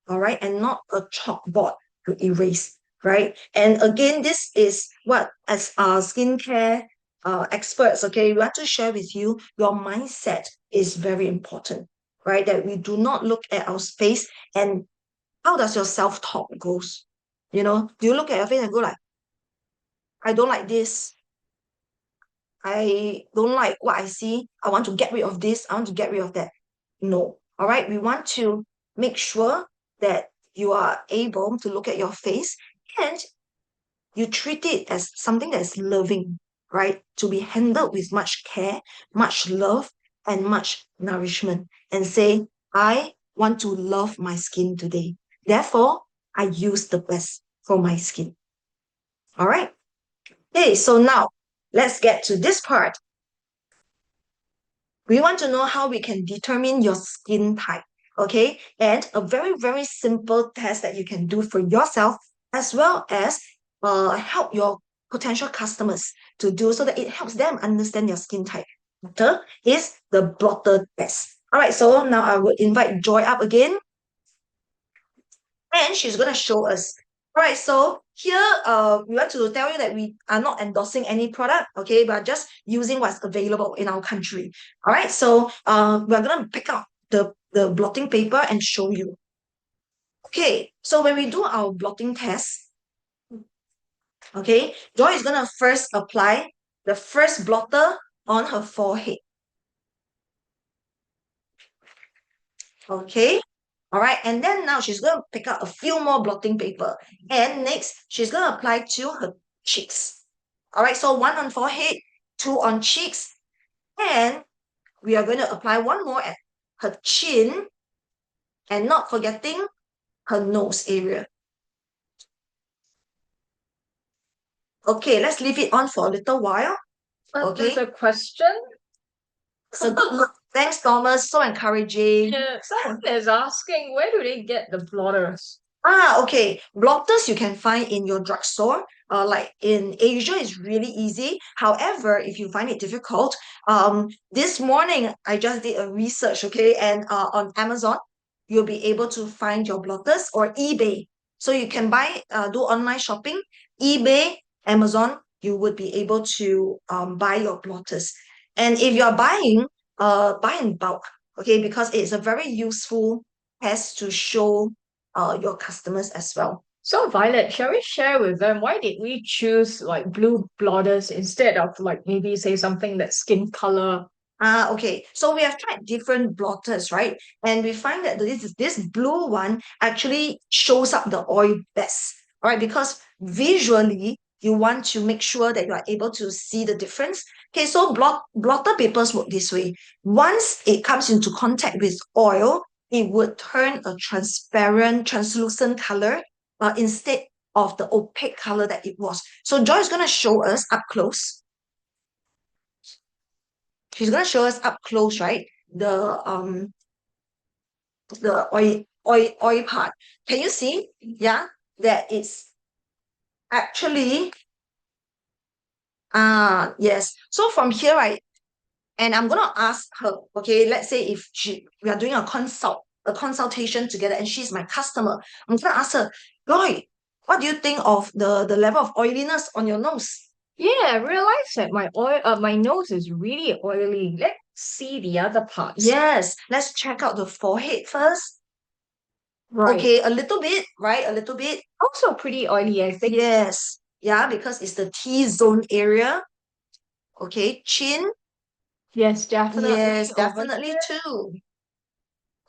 all right, and not a chalkboard to erase, right? And again, this is what, as skincare experts, okay, we want to share with you, your mindset is very important, right? That we do not look at our face and how does your self-talk goes? Do you look at your face and go like, I don't like this. I don't like what I see. I want to get rid of this. I want to get rid of that. No. All right. We want to make sure that you are able to look at your face and you treat it as something that is loving, right? To be handled with much care, much love, and much nourishment. And say, I want to love my skin today. Therefore, I use the best for my skin. All right. Okay, so now let's get to this part. We want to know how we can determine your skin type. Okay, and a very, very simple test that you can do for yourself as well as help your potential customers to do so that it helps them understand your skin type better is the blotter test. All right, so now I will invite Joy up again and she's going to show us. All right, so here we want to tell you that we are not endorsing any product, okay, but just using what's available in our country. All right, so we're going to pick up the blotting paper and show you. Okay, so when we do our blotting test, okay, Joy is going to first apply the first blotter on her forehead. Okay, all right, and then now she's going to pick up a few more blotting paper. And next, she's going to apply to her cheeks. All right, so one on forehead, two on cheeks. And we are going to apply one more at her chin and not forgetting her nose area. Okay, let's leave it on for a little while. There's Okay. a question. So thanks, Thomas. So encouraging. Yeah, someone is asking, where do they get the blotters? Okay. Blotters you can find in your drugstore. Like in Asia, it's really easy. However, if you find it difficult, this morning I just did a research, okay, and on Amazon, you'll be able to find your blotters or eBay. So you can do online shopping, eBay, Amazon, you would be able to buy your blotters. And if you're buying, buy in bulk, okay, because it's a very useful test to show your customers as well. So, Violet, shall we share with them why did we choose like blue blotters instead of like maybe say something that's skin color? Okay. So we have tried different blotters, right? And we find that this blue one actually shows up the oil best, right? Because visually you want to make sure that you are able to see the difference. Okay, so blotter papers work this way. Once it comes into contact with oil, it would turn a transparent, translucent color, instead of the opaque color that it was. So Joy is going to show us up close. She's gonna show us up close, right? The oil part. Can you see? Yeah, that it's actually yes. So from here, right, and I'm gonna ask her, okay, let's say if we are doing a consultation together, and she's my customer, I'm gonna ask her, Joy, what do you think of the level of oiliness on your nose? Yeah, I realized that my nose is really oily. Let's see the other parts. Yes, let's check out the forehead first. Right. Okay, a little bit, right? A little bit. Also pretty oily, I think. Yes. Yeah, because it's the T-zone area. Okay, chin. Yes, definitely Yes, over definitely here. too.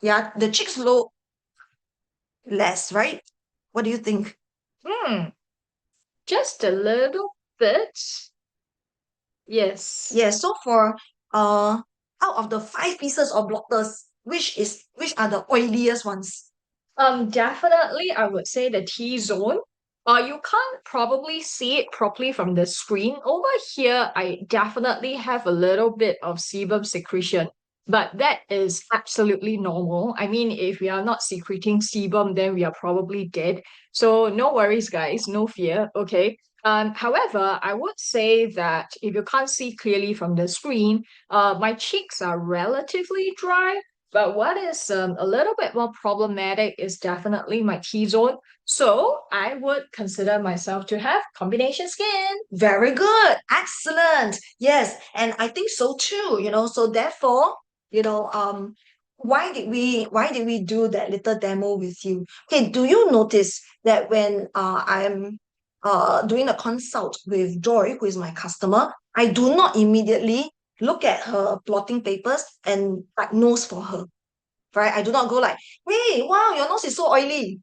Yeah, the cheeks look less, right? What do you think? Hmm, just a little bit. Yes. Yeah, so for out of the 5 pieces of blotters, which are the oiliest ones? Definitely, I would say the T zone. You can't probably see it properly from the screen. Over here, I definitely have a little bit of sebum secretion, but that is absolutely normal. I mean, if we are not secreting sebum, then we are probably dead. So no worries, guys, no fear. Okay. However, I would say that if you can't see clearly from the screen, my cheeks are relatively dry. But what is a little bit more problematic is definitely my T-zone. So I would consider myself to have combination skin. Very good. Excellent. Yes, and I think so too, so therefore, why did we do that little demo with you? Okay, do you notice that when I'm doing a consult with Joy, who is my customer, I do not immediately look at her plotting papers and diagnose for her, right? I do not go like, hey, wow, your nose is so oily.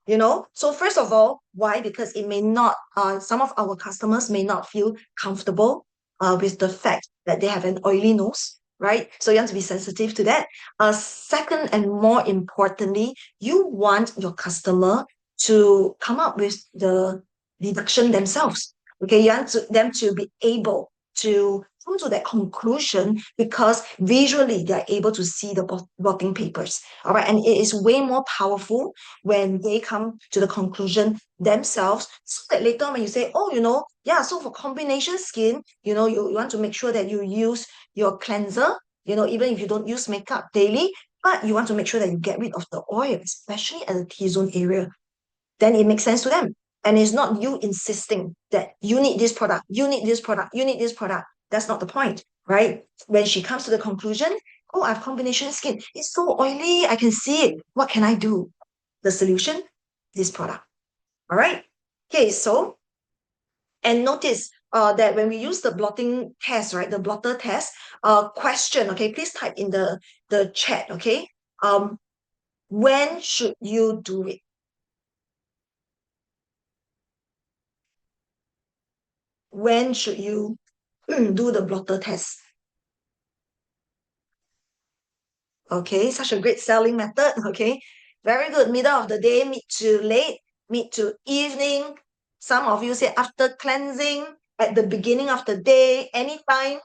So first of all, why? Because it may not, some of our customers may not feel comfortable with the fact that they have an oily nose, right? So you have to be sensitive to that. Second, and more importantly, you want your customer to come up with the deduction themselves. Okay, you want them to be able to come to that conclusion because visually they're able to see the blotting papers. All right. And it is way more powerful when they come to the conclusion themselves, so that later when you say, oh, yeah, so for combination skin, you want to make sure that you use your cleanser, even if you don't use makeup daily, but you want to make sure that you get rid of the oil, especially at the T-zone area, then it makes sense to them. And it's not you insisting that you need this product, you need this product, you need this product. That's not the point, right? When she comes to the conclusion, oh, I have combination skin. It's so oily. I can see it. What can I do? The solution, this product. All right. Okay, so, and notice that when we use the blotting test, right, the blotter test, question, okay, please type in the chat, okay? When should you do it? When should you do the blotter test? Okay, such a great selling method. Okay, very good. Middle of the day, mid to late, mid to evening. Some of you say after cleansing, at the beginning of the day, anytime.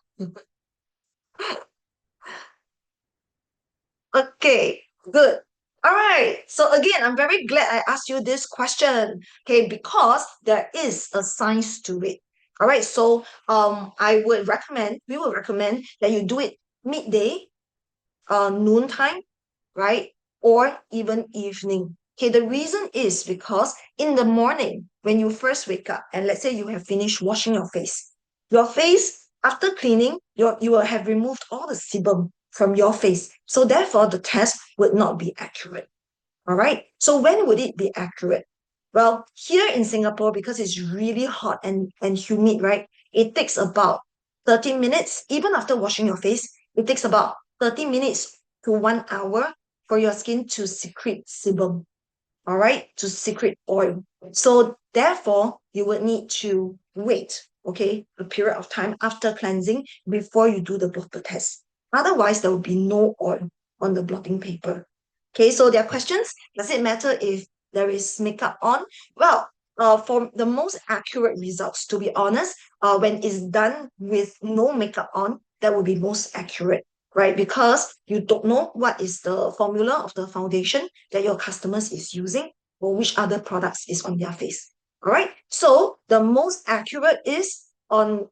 Okay, good. All right. So again, I'm very glad I asked you this question. Okay, because there is a science to it. All right. So we would recommend that you do it midday, noontime, right? Or even evening. Okay, the reason is because in the morning, when you first wake up, and let's say you have finished washing your face after cleaning, you will have removed all the sebum from your face. So therefore, the test would not be accurate. All right. So when would it be accurate? Well, here in Singapore, because it's really hot and humid, right? It takes about 30 minutes, even after washing your face, it takes about 30 minutes to 1 hour for your skin to secrete sebum, all right, to secrete oil. So therefore, you would need to wait, okay, a period of time after cleansing before you do the blotter test. Otherwise, there will be no oil on the blotting paper. Okay, so there are questions. Does it matter if there is makeup on? Well, for the most accurate results, to be honest, when it's done with no makeup on, that would be most accurate, right? Because you don't know what is the formula of the foundation that your customers is using or which other products is on their face. All right. So the most accurate is on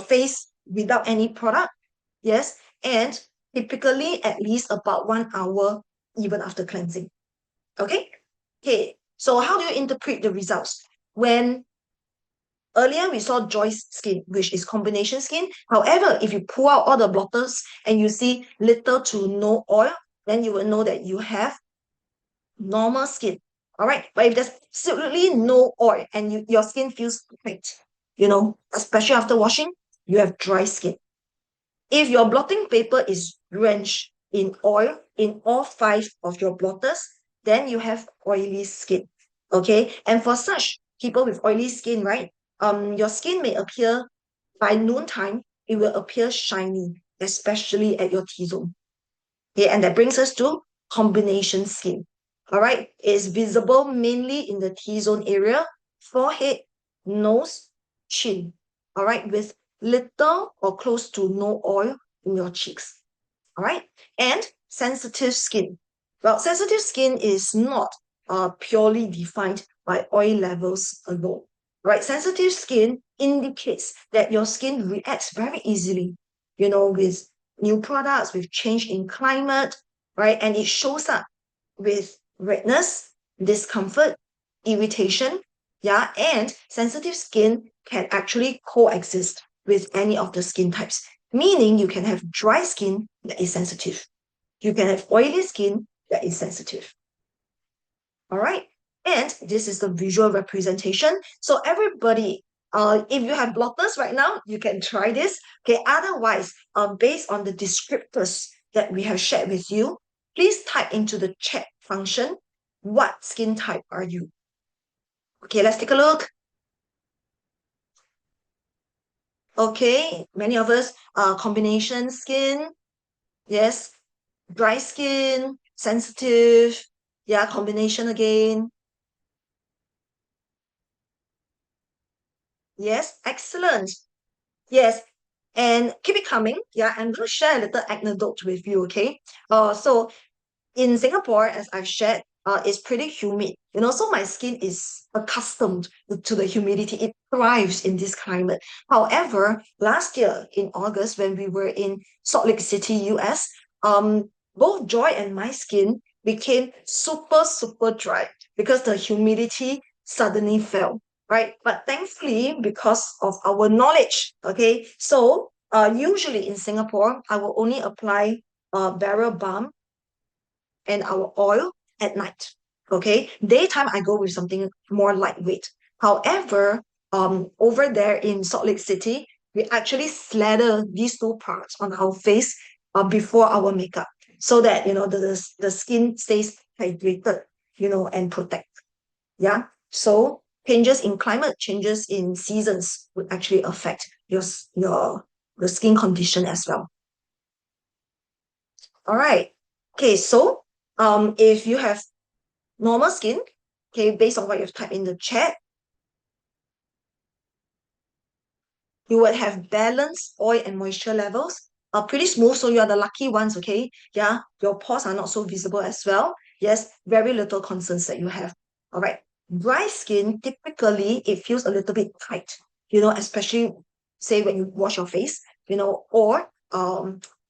face without any product. Yes. And typically at least about 1 hour even after cleansing. Okay. Okay. So how do you interpret the results? When earlier we saw Joy's skin, which is combination skin. However, if you pull out all the blotters and you see little to no oil, then you will know that you have normal skin. All right. But if there's absolutely no oil and your skin feels perfect, especially after washing, you have dry skin. If your blotting paper is drenched in oil in all 5 of your blotters, then you have oily skin. Okay. And for such people with oily skin, right? Your skin may appear by noontime, it will appear shiny, especially at your T-zone. Okay, and that brings us to combination skin. All right, it's visible mainly in the T-zone area, forehead, nose, chin. All right, with little or close to no oil in your cheeks. All right, and sensitive skin. Well, sensitive skin is not purely defined by oil levels alone. Right, sensitive skin indicates that your skin reacts very easily, with new products, with change in climate, right? And it shows up with redness, discomfort, irritation, yeah, and sensitive skin can actually coexist with any of the skin types, meaning you can have dry skin that is sensitive. You can have oily skin that is sensitive. All right. And this is the visual representation. So everybody, if you have blotters right now, you can try this. Okay. Otherwise, based on the descriptors that we have shared with you, please type into the chat function, what skin type are you? Okay, let's take a look. Okay, many of us combination skin. Yes, dry skin, sensitive. Yeah, combination again. Yes, excellent. Yes, and keep it coming. Yeah, I'm going to share a little anecdote with you, okay? So in Singapore, as I've shared, it's pretty humid. So my skin is accustomed to the humidity. It thrives in this climate. However, last year in August, when we were in Salt Lake City, US, both Joy and my skin became super, super dry because the humidity suddenly fell, right? But thankfully, because of our knowledge, okay, so usually in Singapore, I will only apply barrel balm and our oil at night. Okay, daytime I go with something more lightweight. However, over there in Salt Lake City, we actually slather these two parts on our face before our makeup, so that the skin stays hydrated, and protect. Yeah. So changes in climate, changes in seasons would actually affect your skin condition as well. All right. Okay, so if you have normal skin, okay, based on what you've typed in the chat, you would have balanced oil and moisture levels. Pretty smooth, so you are the lucky ones, okay? Yeah, your pores are not so visible as well. Yes, very little concerns that you have. All right. Dry skin, typically, it feels a little bit tight, especially say when you wash your face, or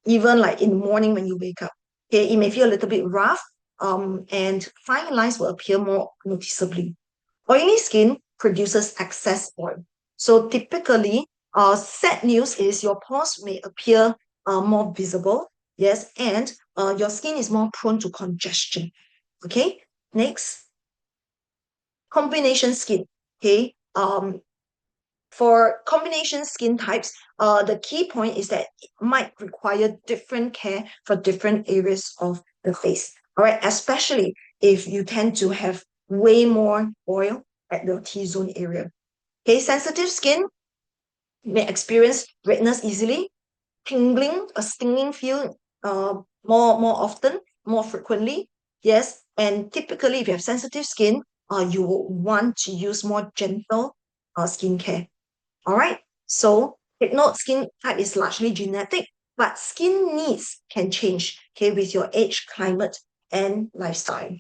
even like in the morning when you wake up. Okay, it may feel a little bit rough, and fine lines will appear more noticeably. Oily skin produces excess oil. So typically, Sad news is your pores may appear more visible, yes, and your skin is more prone to congestion. Okay, next, combination skin. Okay, for combination skin types, the key point is that it might require different care for different areas of the face. All right, especially if you tend to have way more oil at your T-zone area. Okay, sensitive skin may experience redness easily, tingling, a stinging feel more often, more frequently. Yes, and typically if you have sensitive skin, you will want to use more gentle skincare. All right. So take note, skin type is largely genetic, but skin needs can change, okay, with your age, climate, and lifestyle.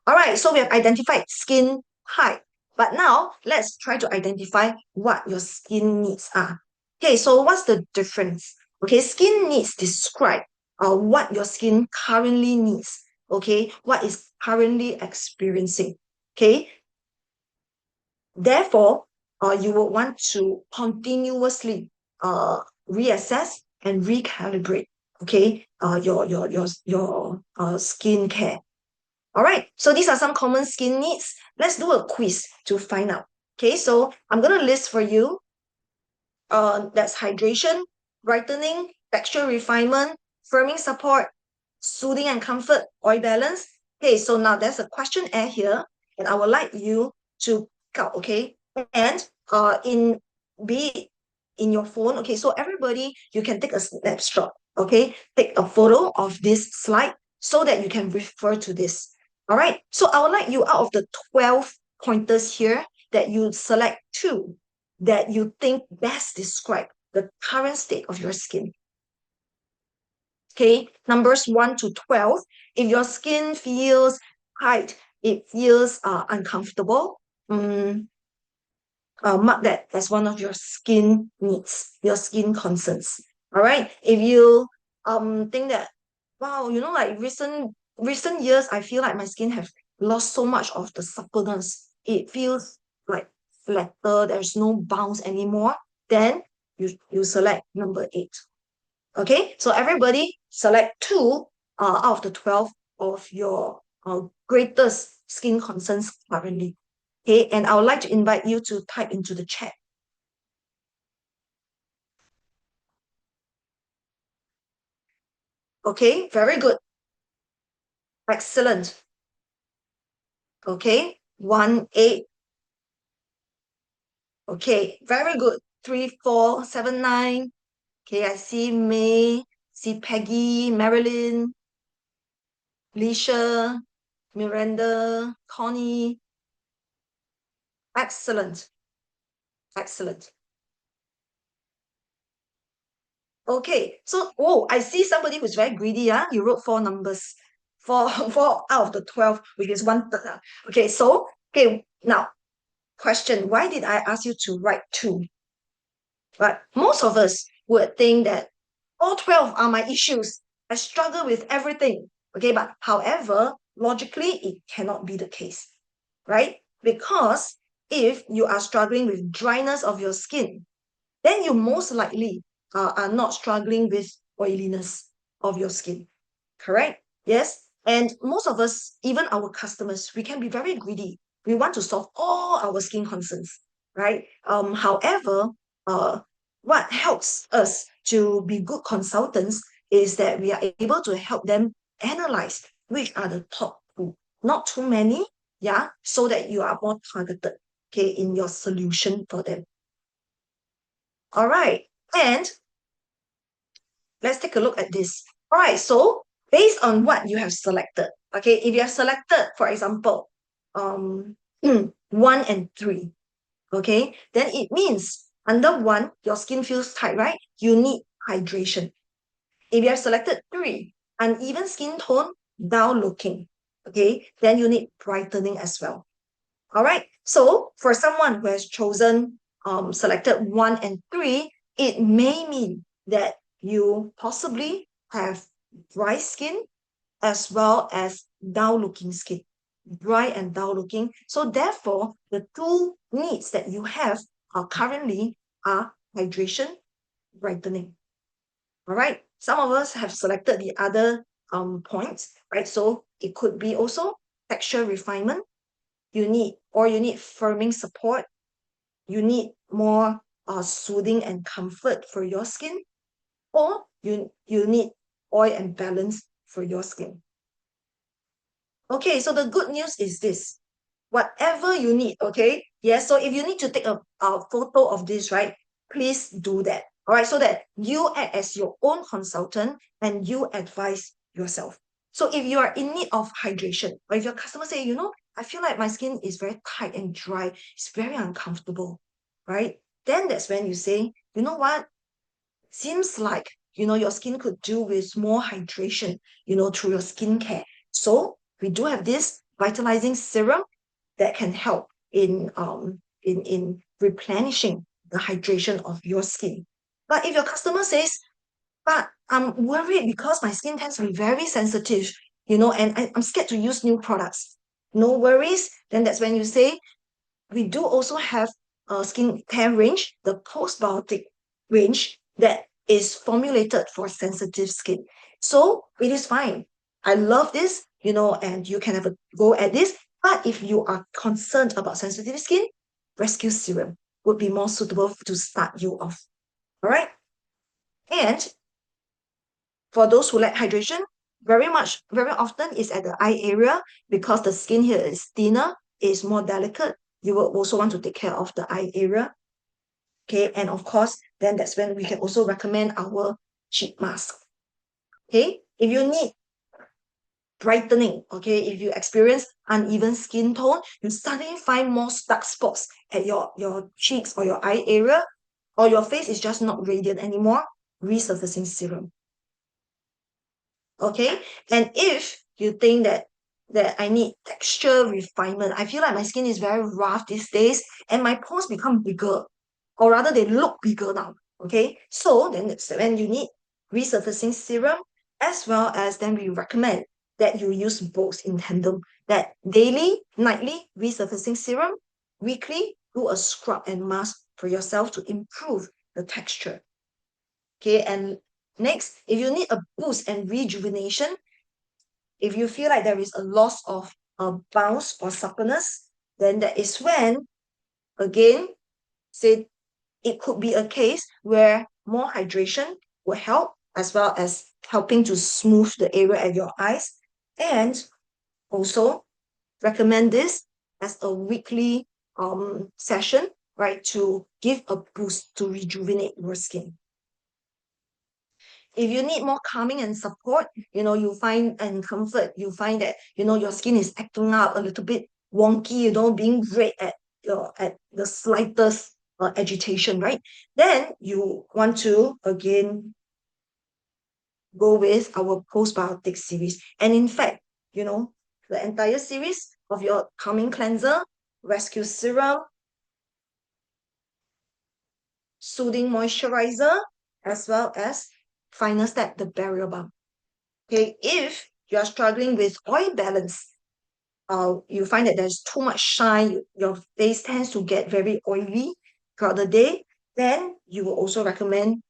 All right, so we have identified skin type, but now let's try to identify what your skin needs are. Okay, so what's the difference? Okay, skin needs describe what your skin currently needs. Okay, what is currently experiencing. Okay, therefore, you will want to continuously reassess and recalibrate. Okay, your skin care. All right, so these are some common skin needs. Let's do a quiz to find out. Okay, so I'm going to list for you. That's hydration, brightening, texture refinement, firming support, soothing and comfort, oil balance. Okay, so now there's a questionnaire here, and I would like you to pick out, okay? And be it in your phone, okay, so everybody, you can take a snapshot, okay? Take a photo of this slide so that you can refer to this. All right, so I would like you, out of the 12 pointers here, that you select two that you think best describe the current state of your skin. Okay, numbers 1 to 12. If your skin feels tight, it feels uncomfortable, mark that as one of your skin needs, your skin concerns. All right. If you think that, wow, like recent years, I feel like my skin have lost so much of the suppleness. It feels like flatter, there's no bounce anymore. Then you select number 8. Okay, so everybody select two out of the 12 of your greatest skin concerns currently. Okay, and I would like to invite you to type into the chat. Okay, very good. Excellent. Okay, 1-8. Okay, very good. 3-4-7-9. Okay, I see May, see Peggy, Marilyn, Leisha, Miranda, Connie. Excellent. Excellent. Okay, so I see somebody who's very greedy. You wrote 4 numbers, four, 4 out of the 12, which is 1/3. Okay, so now question: why did I ask you to write 2? But most of us would think that all 12 are my issues. I struggle with everything. Okay, but however, logically, it cannot be the case, right? Because if you are struggling with dryness of your skin, then you most likely are not struggling with oiliness of your skin. Correct? Yes. And most of us, even our customers, we can be very greedy. We want to solve all our skin concerns, right? However, uh, what helps us to be good consultants is that we are able to help them analyze which are the top 2, not too many, yeah, so that you are more targeted, okay, in your solution for them. All right. And let's take a look at this. All right. So based on what you have selected, okay, if you have selected, for example, 1 and 3, okay, then it means under 1, your skin feels tight, right? You need hydration. If you have selected 3, uneven skin tone, dull looking, okay, then you need brightening as well. All right. So for someone who has chosen selected 1 and 3, it may mean that you possibly have dry skin as well as dull looking skin. Dry and dull looking. So therefore, the two needs that you have are currently are hydration, brightening. All right. Some of us have selected the other points, right? So it could be also texture refinement. You need firming support. You need more soothing and comfort for your skin, or you need oil and balance for your skin. Okay, so the good news is this. Whatever you need, okay? Yes, so if you need to take a photo of this, right? Please do that. All right, so that you act as your own consultant and you advise yourself. So if you are in need of hydration, or if your customer say, I feel like my skin is very tight and dry, it's very uncomfortable, right? Then that's when you say, you know what? Seems like, your skin could do with more hydration, through your skincare. So we do have this vitalizing serum that can help in replenishing the hydration of your skin. But if your customer says, but I'm worried because my skin tends to be very sensitive, and I'm scared to use new products. No worries. Then that's when you say, we do also have a skincare range, the postbiotic range, that is formulated for sensitive skin. So it is fine. I love this, and you can have a go at this. But if you are concerned about sensitive skin, rescue serum would be more suitable to start you off. All right. And for those who like hydration, very often is at the eye area, because the skin here is thinner, is more delicate. You will also want to take care of the eye area. Okay, and of course, then that's when we can also recommend our sheet mask. Okay, if you need brightening, okay, if you experience uneven skin tone, you suddenly find more dark spots at your cheeks or your eye area, or your face is just not radiant anymore, resurfacing serum. Okay, and if you think that I need texture refinement, I feel like my skin is very rough these days and my pores become bigger, or rather they look bigger now. Okay, so then it's when you need resurfacing serum, as well as then we recommend that you use both in tandem, that daily, nightly resurfacing serum, weekly do a scrub and mask for yourself to improve the texture. Okay, and next, if you need a boost and rejuvenation, if you feel like there is a loss of bounce or suppleness, then that is when, again, say it could be a case where more hydration will help, as well as helping to smooth the area at your eyes. And also recommend this as a weekly session, right, to give a boost to rejuvenate your skin. If you need more calming and support, you find and comfort, you find that, your skin is acting up a little bit wonky, being red at the slightest agitation, right? Then you want to again go with our postbiotic series. And in fact, the entire series of your calming cleanser, rescue serum, soothing moisturizer, as well as final step, the barrier balm. Okay, if you are struggling with oil balance, you find that there's too much shine, your face tends to get very oily throughout the day, then you will also recommend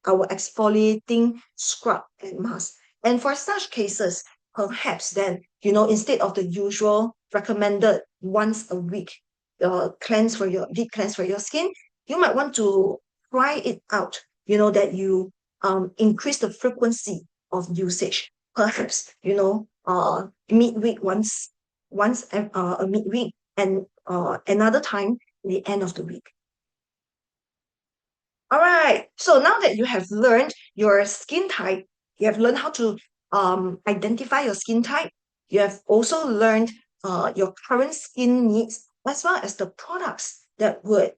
our exfoliating scrub and mask. And for such cases, perhaps then, instead of the usual recommended once a week deep cleanse for your skin, you might want to try it out, that you increase the frequency of usage. Perhaps, midweek once a midweek, and another time the end of the week. All right. So now that you have learned your skin type, you have learned how to identify your skin type. You have also learned your current skin needs, as well as the products that would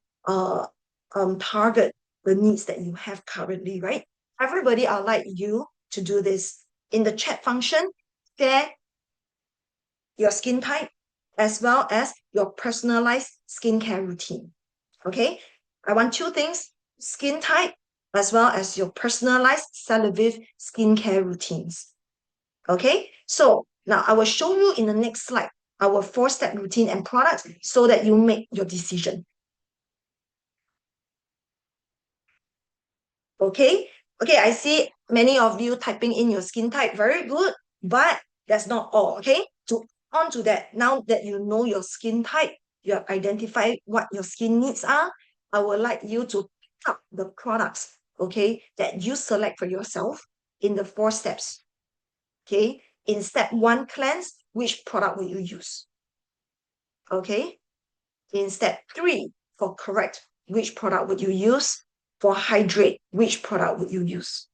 target the needs that you have currently, right? Everybody, I'd like you to do this in the chat function. Share your skin type, as well as your personalized skincare routine. Okay, I want two things: skin type, as well as your personalized Celavive skincare routines. Okay, so now I will show you in the next slide our 4-step routine and products so that you make your decision. Okay. Okay, I see many of you typing in your skin type. Very good. But that's not all. Okay. To on to that, now that you know your skin type, you have identified what your skin needs are, I would like you to pick up the products, okay, that you select for yourself in the 4 steps. Okay. In step 1, cleanse, which product will you use? Okay. In step 3, for correct, which product would you use? For hydrate, which product would you use?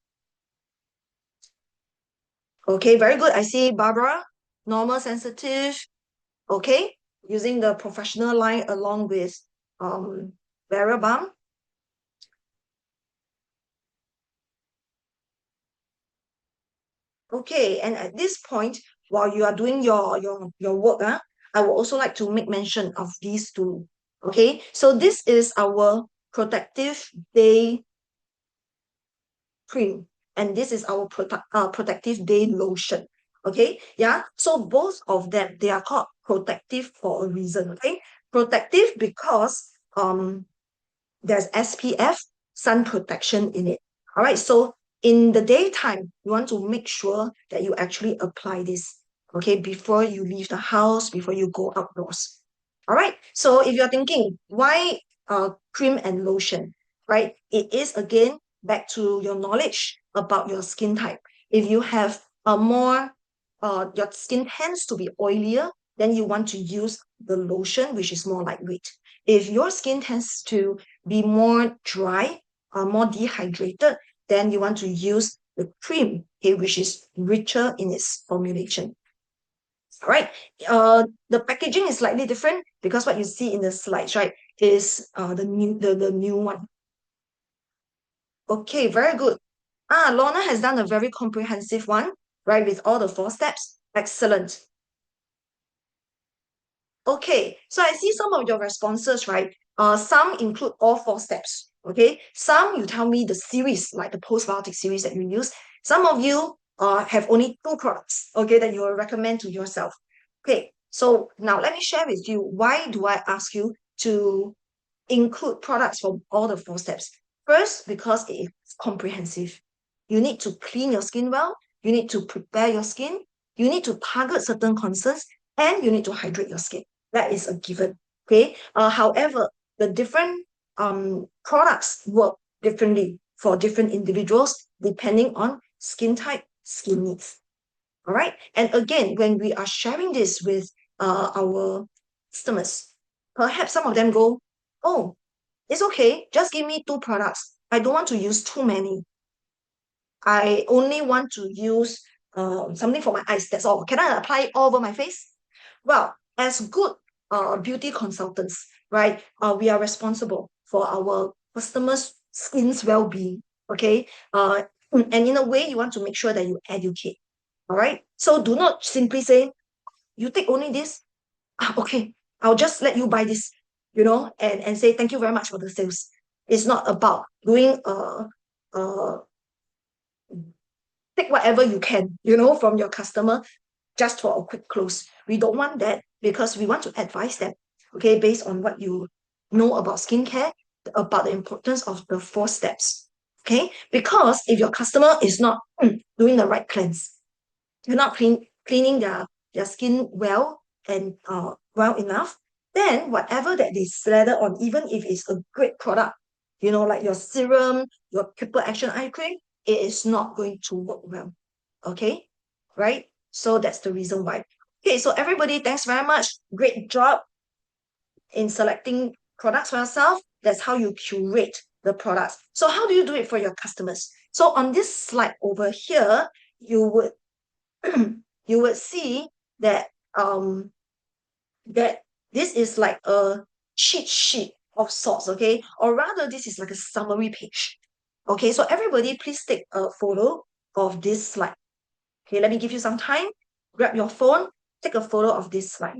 Okay, very good. I see Barbara, normal, sensitive. Okay, using the professional line along with barrier balm. Okay, and at this point, while you are doing your work, I would also like to make mention of these two. Okay, so this is our protective day cream, and this is our protective day lotion. Okay, yeah. So both of them, they are called protective for a reason. Okay, protective because there's SPF, sun protection in it. All right. So in the daytime, you want to make sure that you actually apply this. Okay, before you leave the house, before you go outdoors. All right. So if you're thinking, why cream and lotion, right? It is again back to your knowledge about your skin type. If you have a more your skin tends to be oilier, then you want to use the lotion, which is more lightweight. If your skin tends to be more dry, more dehydrated, then you want to use the cream, okay, which is richer in its formulation. All right. The packaging is slightly different because what you see in the slides, right, is the new one. Okay, very good. Lorna has done a very comprehensive one, right, with all the 4 steps. Excellent. Okay, so I see some of your responses, right? Some include all 4 steps. Okay, some you tell me the series, like the postbiotic series that you use. Some of you have only 2 products, okay, that you will recommend to yourself. Okay, so now let me share with you why do I ask you to include products from all the 4 steps. First, because it is comprehensive. You need to clean your skin well, you need to prepare your skin, you need to target certain concerns, and you need to hydrate your skin. That is a given. Okay. However, the different products work differently for different individuals depending on skin type, skin needs. All right. And again, when we are sharing this with our customers, perhaps some of them go, oh, it's okay. Just give me 2 products. I don't want to use too many. I only want to use something for my eyes. That's all. Can I apply it all over my face? Well, as good beauty consultants, right? We are responsible for our customers' skin's well-being. Okay. And in a way, you want to make sure that you educate. All right. So do not simply say, you take only this. Okay, I'll just let you buy this, and say thank you very much for the sales. It's not about doing take whatever you can, from your customer just for a quick close. We don't want that because we want to advise them, okay, based on what you know about skincare, about the importance of the 4 steps. Okay, because if your customer is not doing the right cleanse, you're not cleaning their skin well and well enough, then whatever that they slather on, even if it's a great product, like your serum, your triple action eye cream, it is not going to work well. Okay, right? So that's the reason why. Okay, so everybody, thanks very much. Great job in selecting products for yourself. That's how you curate the products. So how do you do it for your customers? So on this slide over here, you would you would see that that this is like a cheat sheet of sorts, okay? Or rather, this is like a summary page. Okay, so everybody please take a photo of this slide. Okay, let me give you some time. Grab your phone, take a photo of this slide.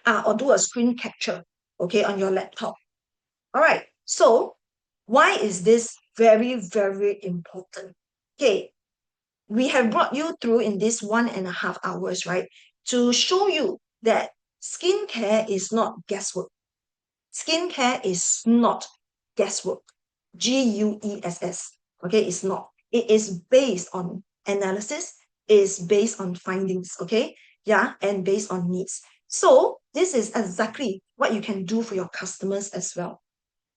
Or do a screen capture, okay, on your laptop. All right, so why is this very, very important? Okay, we have brought you through in this 1.5 hours, right? To show you that skincare is not guesswork. Skincare is not guesswork. GUESS. Okay, it's not. It is based on analysis, is based on findings. Okay, yeah, and based on needs. So this is exactly what you can do for your customers as well.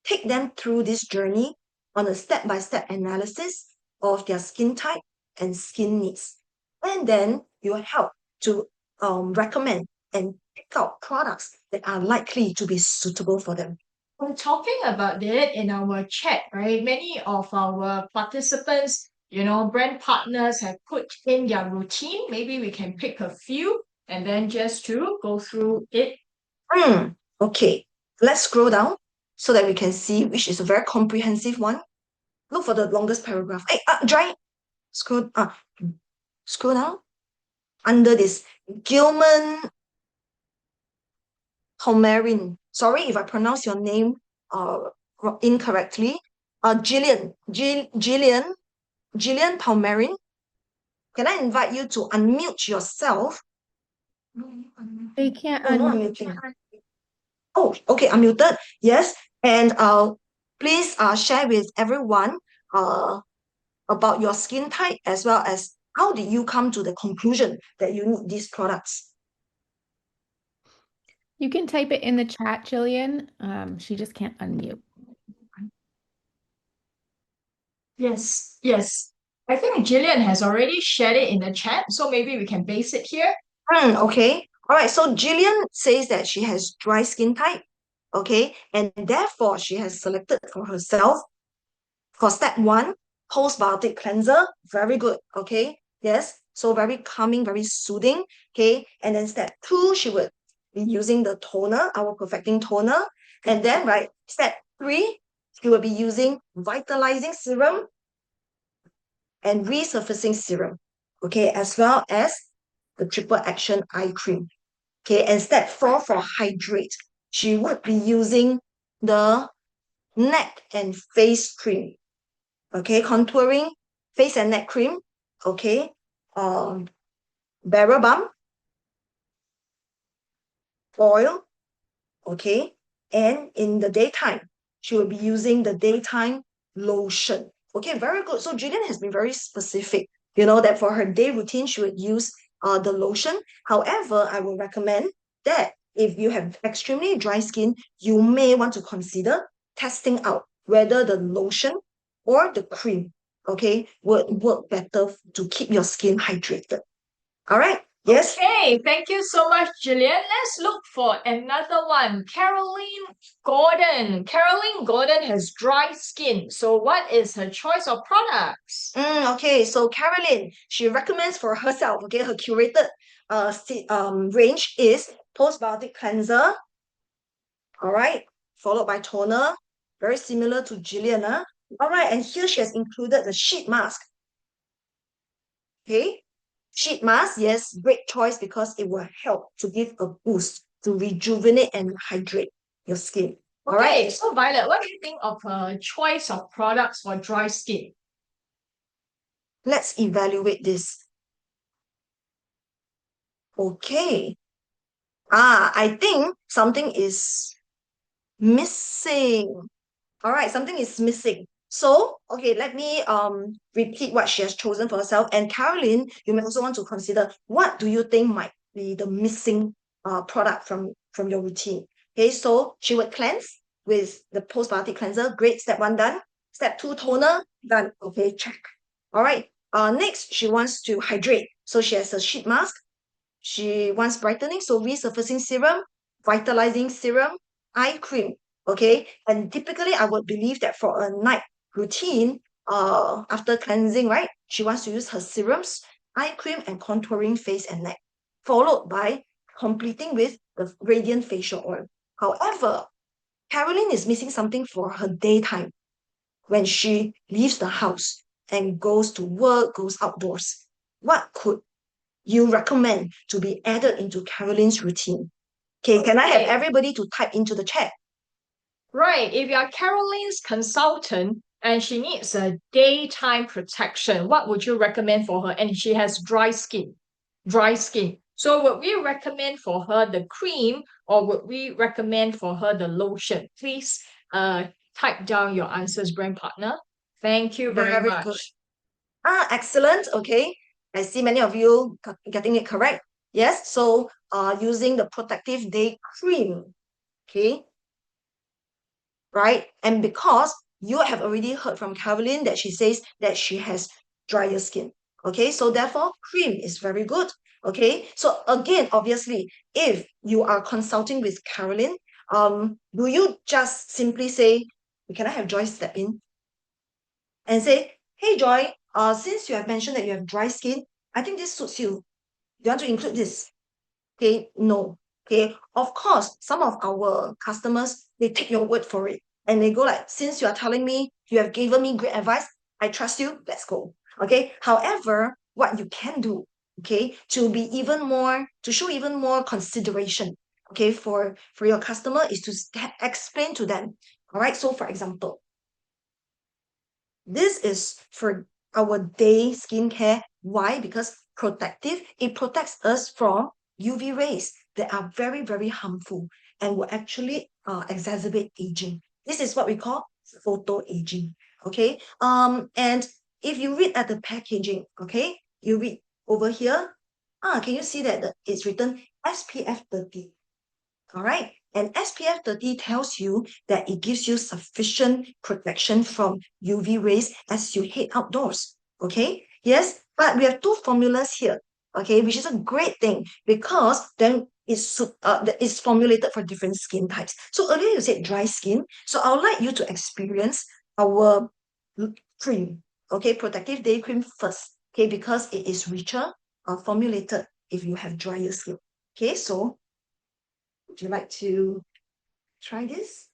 Take them through this journey on a step-by-step analysis of their skin type and skin needs. And then you will help to recommend and pick out products that are likely to be suitable for them. We're talking about it in our chat, right? Many of our participants, brand partners have put in their routine. Maybe we can pick a few and then just to go through it. Okay, let's scroll down so that we can see which is a very comprehensive one. Look for the longest paragraph. Hey, scroll, scroll down under this Gilman Homerin. Sorry if I pronounce your name incorrectly. Gillian Palmerin. Can I invite you to unmute yourself? They can't Oh, no unmute. unmuting. Oh, okay, unmuted. Yes, and please share with everyone about your skin type as well as how did you come to the conclusion that you need these products. You can type it in the chat, Jillian. She just can't unmute. Yes, yes. I think Jillian has already shared it in the chat, so maybe we can base it here. Okay. All right. So Jillian says that she has dry skin type. Okay. And therefore, she has selected for herself for step one, postbiotic cleanser. Very good. Okay. Yes. So very calming, very soothing. Okay. And then step two, she would be using the toner, our perfecting toner. And then, right, step three, she will be using vitalizing serum and resurfacing serum. Okay. As well as the triple action eye cream. Okay, and step four for hydrate, she would be using the neck and face cream. Okay, contouring face and neck cream. Okay, barrel balm oil. Okay, and in the daytime, she will be using the daytime lotion. Okay, very good. So Julian has been very specific. That for her day routine, she would use the lotion. However, I will recommend that if you have extremely dry skin, you may want to consider testing out whether the lotion or the cream, okay, would work better to keep your skin hydrated. All right. Yes. Okay, thank you so much, Jillian. Let's look for another one. Caroline Gordon. Caroline Gordon has dry skin. So what is her choice of products? Okay, so Carolyn, she recommends for herself, okay, her curated range is postbiotic cleanser, all right, followed by toner, very similar to Jillian. All right, and here she has included the sheet mask. Okay, sheet mask, yes, great choice because it will help to give a boost to rejuvenate and hydrate your skin. All Okay, right, so Violet, what do you think of her choice of products for dry skin? let's evaluate this. Okay. I think something is missing. All right, something is missing. So, okay, let me repeat what she has chosen for herself. And Caroline, you may also want to consider what do you think might be the missing product from your routine. Okay, so she would cleanse with the postbiotic cleanser. Great, step one done. Step two, toner done. Okay, check. All right. Next, she wants to hydrate. So she has a sheet mask. She wants brightening, so resurfacing serum, vitalizing serum, eye cream. Okay, and typically I would believe that for a night routine, after cleansing, right, she wants to use her serums, eye cream, and contouring face and neck, followed by completing with the radiant facial oil. However, Caroline is missing something for her daytime when she leaves the house and goes to work, goes outdoors. What could you recommend to be added into Caroline's routine? Okay, can I have everybody to type into the chat? Right, if you're Caroline's consultant and she needs a daytime protection, what would you recommend for her? And she has dry skin. Dry skin. So would we recommend for her the cream or would we recommend for her the lotion? Please type down your answers, brand partner. Thank you very Very good. much. Excellent. Okay. I see many of you getting it correct. Yes. So, using the protective day cream. Okay. Right. And because you have already heard from Caroline that she says that she has drier skin. Okay. So therefore, cream is very good. Okay. So again, obviously, if you are consulting with Caroline, do you just simply say, "Can I have Joy step in?" and say, "Hey Joy, since you have mentioned that you have dry skin, I think this suits you. Do you want to include this?" Okay, no. Okay, of course, some of our customers, they take your word for it and they go like, "Since you are telling me, you have given me great advice, I trust you, let's go." Okay, however, what you can do, okay, to show even more consideration, okay, for your customer is to explain to them. All right, so for example, this is for our day skincare. Why? Because protective, it protects us from UV rays that are very, very harmful and will actually exacerbate aging. This is what we call photo aging. Okay. And if you read at the packaging, okay, you read over here. Can you see that it's written SPF 30? All right. And SPF 30 tells you that it gives you sufficient protection from UV rays as you head outdoors. Okay. Yes. But we have two formulas here. Okay. Which is a great thing because then it's formulated for different skin types. So earlier you said dry skin. So I would like you to experience our cream. Okay. Protective day cream first. Okay. Because it is richer formulated if you have drier skin. Okay. So would you like to try this?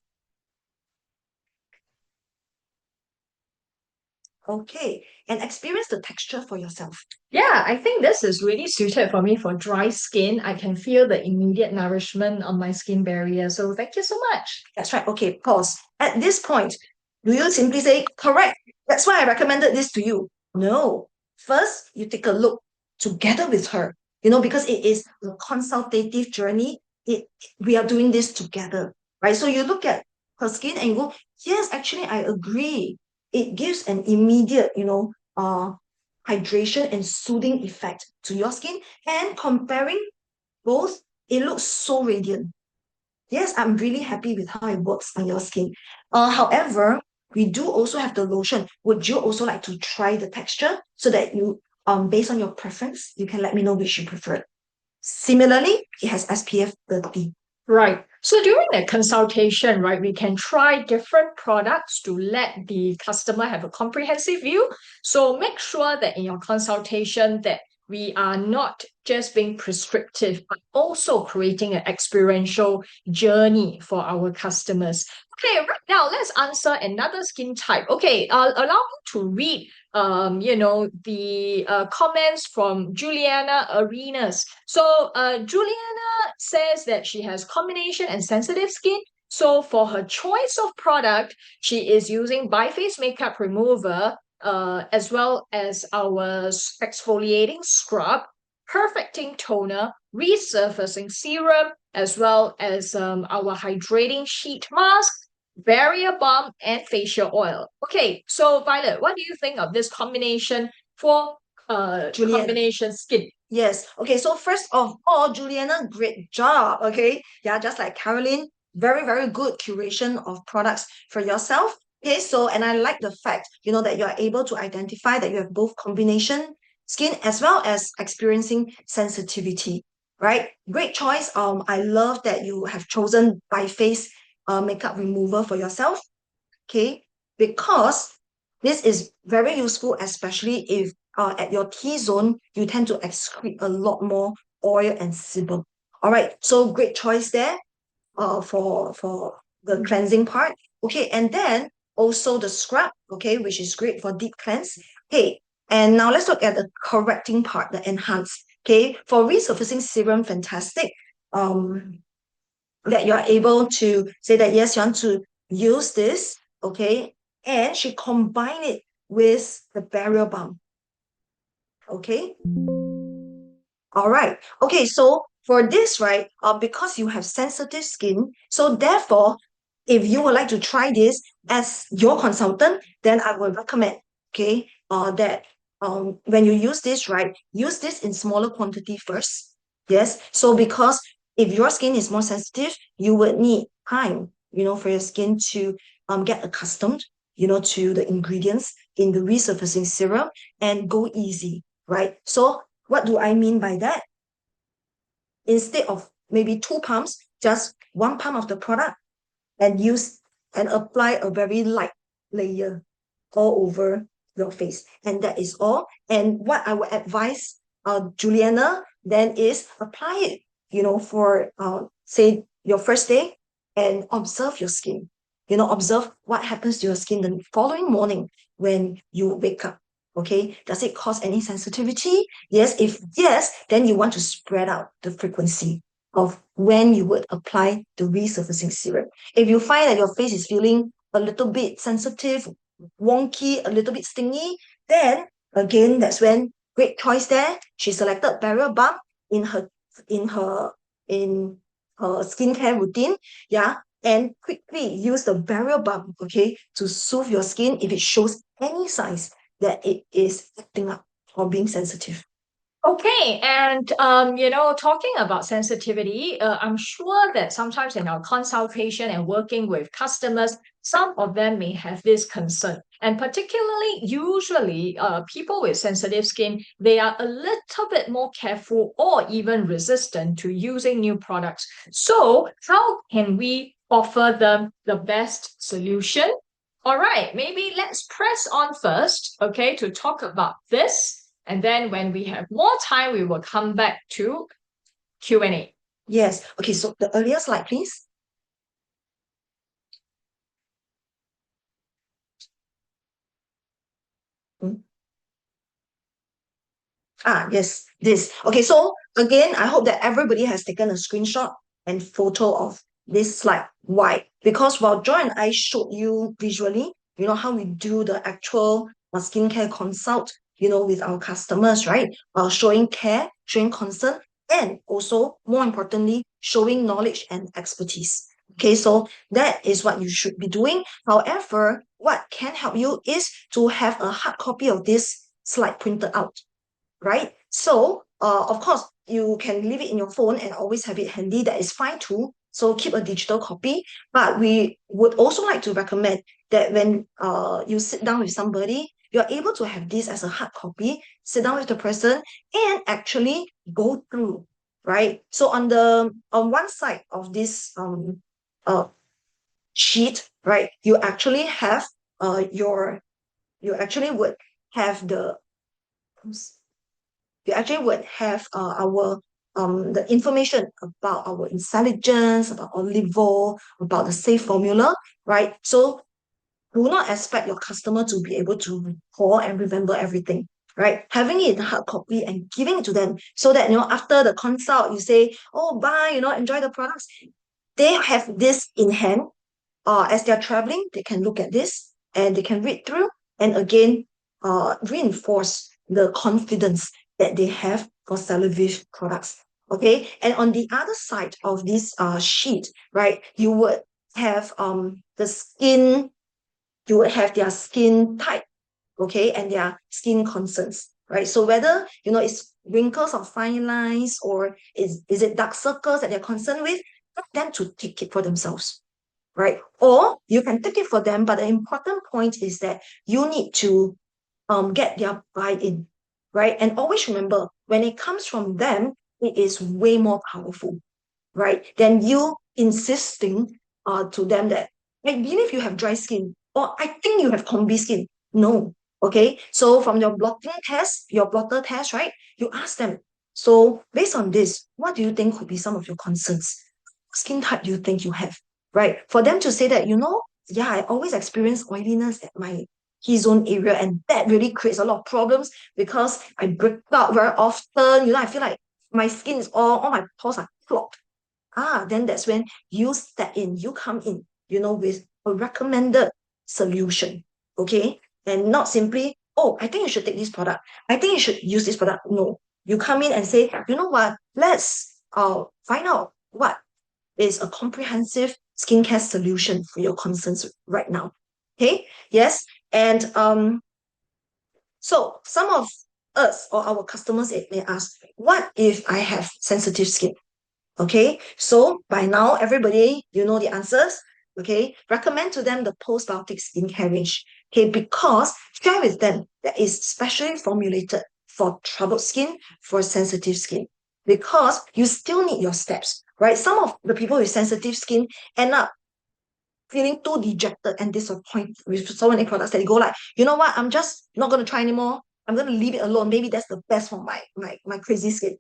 Okay, and experience the texture for yourself. Yeah, I think this is really suited for me for dry skin. I can feel the immediate nourishment on my skin barrier. So thank you so much. That's right. Okay, pause. At this point, do you simply say, "Correct, that's why I recommended this to you"? No. First, you take a look together with her, because it is a consultative journey. We are doing this together, right? So you look at her skin and you go, "Yes, actually, I agree. It gives an immediate, hydration and soothing effect to your skin." And comparing both, it looks so radiant. Yes, I'm really happy with how it works on your skin. However, we do also have the lotion. Would you also like to try the texture so that based on your preference, you can let me know which you prefer? Similarly, it has SPF 30. Right. So during the consultation, right, we can try different products to let the customer have a comprehensive view. So make sure that in your consultation that we are not just being prescriptive, but also creating an experiential journey for our customers. Okay, right now let's answer another skin type. Okay, allow me to read the comments from Juliana Arenas. So Juliana says that she has combination and sensitive skin. So for her choice of product, she is using Biface makeup remover, as well as our exfoliating scrub, perfecting toner, resurfacing serum, as well as our hydrating sheet mask, barrier balm, and facial oil. Okay, so Violet, what do you think of this combination for Juliana. combination skin? Yes. Okay. So first of all, Juliana, great job. Okay. Yeah, just like Caroline, very, very good curation of products for yourself. Okay. So, and I like the fact, that you are able to identify that you have both combination skin as well as experiencing sensitivity. Right. Great choice. I love that you have chosen by face makeup remover for yourself. Okay. Because this is very useful, especially if at your T-zone, you tend to excrete a lot more oil and sebum. All right, so great choice there for the cleansing part. Okay, and then also the scrub, okay, which is great for deep cleanse. Okay, and now let's look at the correcting part, the enhance. Okay, for resurfacing serum, fantastic. That you're able to say that yes, you want to use this, okay, and she combined it with the barrier balm. Okay. All right. Okay. So for this, right, because you have sensitive skin, so therefore if you would like to try this as your consultant, then I will recommend, okay, that when you use this, right, use this in smaller quantity first. Yes. So because if your skin is more sensitive, you would need time, for your skin to get accustomed, to the ingredients in the resurfacing serum and go easy, right? So what do I mean by that? Instead of maybe 2 pumps, just 1 pump of the product and use and apply a very light layer all over your face. And that is all. And what I would advise Juliana then is apply it, for say your first day and observe your skin. Observe what happens to your skin the following morning when you wake up. Okay, does it cause any sensitivity? Yes, if yes, then you want to spread out the frequency of when you would apply the resurfacing serum. If you find that your face is feeling a little bit sensitive, wonky, a little bit stingy, then again, that's when great choice there. She selected barrier balm in her in her in her skincare routine. Yeah. And quickly use the barrier balm, okay, to soothe your skin if it shows any signs that it is acting up or being sensitive. Okay, and talking about sensitivity, I'm sure that sometimes in our consultation and working with customers, some of them may have this concern. And particularly, usually, people with sensitive skin, they are a little bit more careful or even resistant to using new products. So, how can we offer them the best solution? All right, maybe let's press on first, okay, to talk about this. And then when we have more time, we will come back to Q&A. Yes. Okay, so the earlier slide, please. Mm. Yes, this. Okay, so again, I hope that everybody has taken a screenshot and photo of this slide. Why? Because while Joy and I showed you visually, how we do the actual skincare consult, with our customers, right? Showing care, showing concern, and also, more importantly, showing knowledge and expertise. Okay, so that is what you should be doing. However, what can help you is to have a hard copy of this slide printed out, right? So, of course, you can leave it in your phone and always have it handy. That is fine too. So keep a digital copy. But we would also like to recommend that when you sit down with somebody, you're able to have this as a hard copy, sit down with the person and actually go through, right? So on one side of this uh sheet, right, you actually would have our the information about our intelligence, about our liver, about the safe formula, right? So do not expect your customer to be able to recall and remember everything, right? Having it in hard copy and giving it to them so that after the consult, you say, oh, bye, enjoy the products. They have this in hand. As they're traveling, they can look at this and they can read through and again reinforce the confidence that they have for Celavive products. Okay, and on the other side of this sheet, right, you would have their skin type, okay, and their skin concerns, right? So whether it's wrinkles or fine lines or is it dark circles that they're concerned with, let them to take it for themselves, right? Or you can take it for them, but the important point is that you need to get their buy-in, right? And always remember, when it comes from them, it is way more powerful, right? Than you insisting to them that I believe you have dry skin, or I think you have combi skin. No. Okay. So from your blotter test, right? You ask them. So based on this, what do you think could be some of your concerns? What skin type do you think you have? Right? For them to say that, yeah, I always experience oiliness at my T-zone area, and that really creates a lot of problems because I break out very often. I feel like my skin is all my pores are clogged. Then that's when you step in, you come in, with a recommended solution, okay? And not simply, oh, I think you should take this product. I think you should use this product. No, you come in and say, you know what? Let's find out what is a comprehensive skincare solution for your concerns right now. Okay, yes, and so some of us or our customers may ask, what if I have sensitive skin? Okay, so by now, everybody, you know the answers. Okay, recommend to them the postbiotic skincare range. Okay, because share with them that is specially formulated for troubled skin, for sensitive skin. Because you still need your steps, right? Some of the people with sensitive skin end up feeling too dejected and disappointed with so many products that they go like, you know what, I'm just not going to try anymore. I'm going to leave it alone. Maybe that's the best for my crazy skin,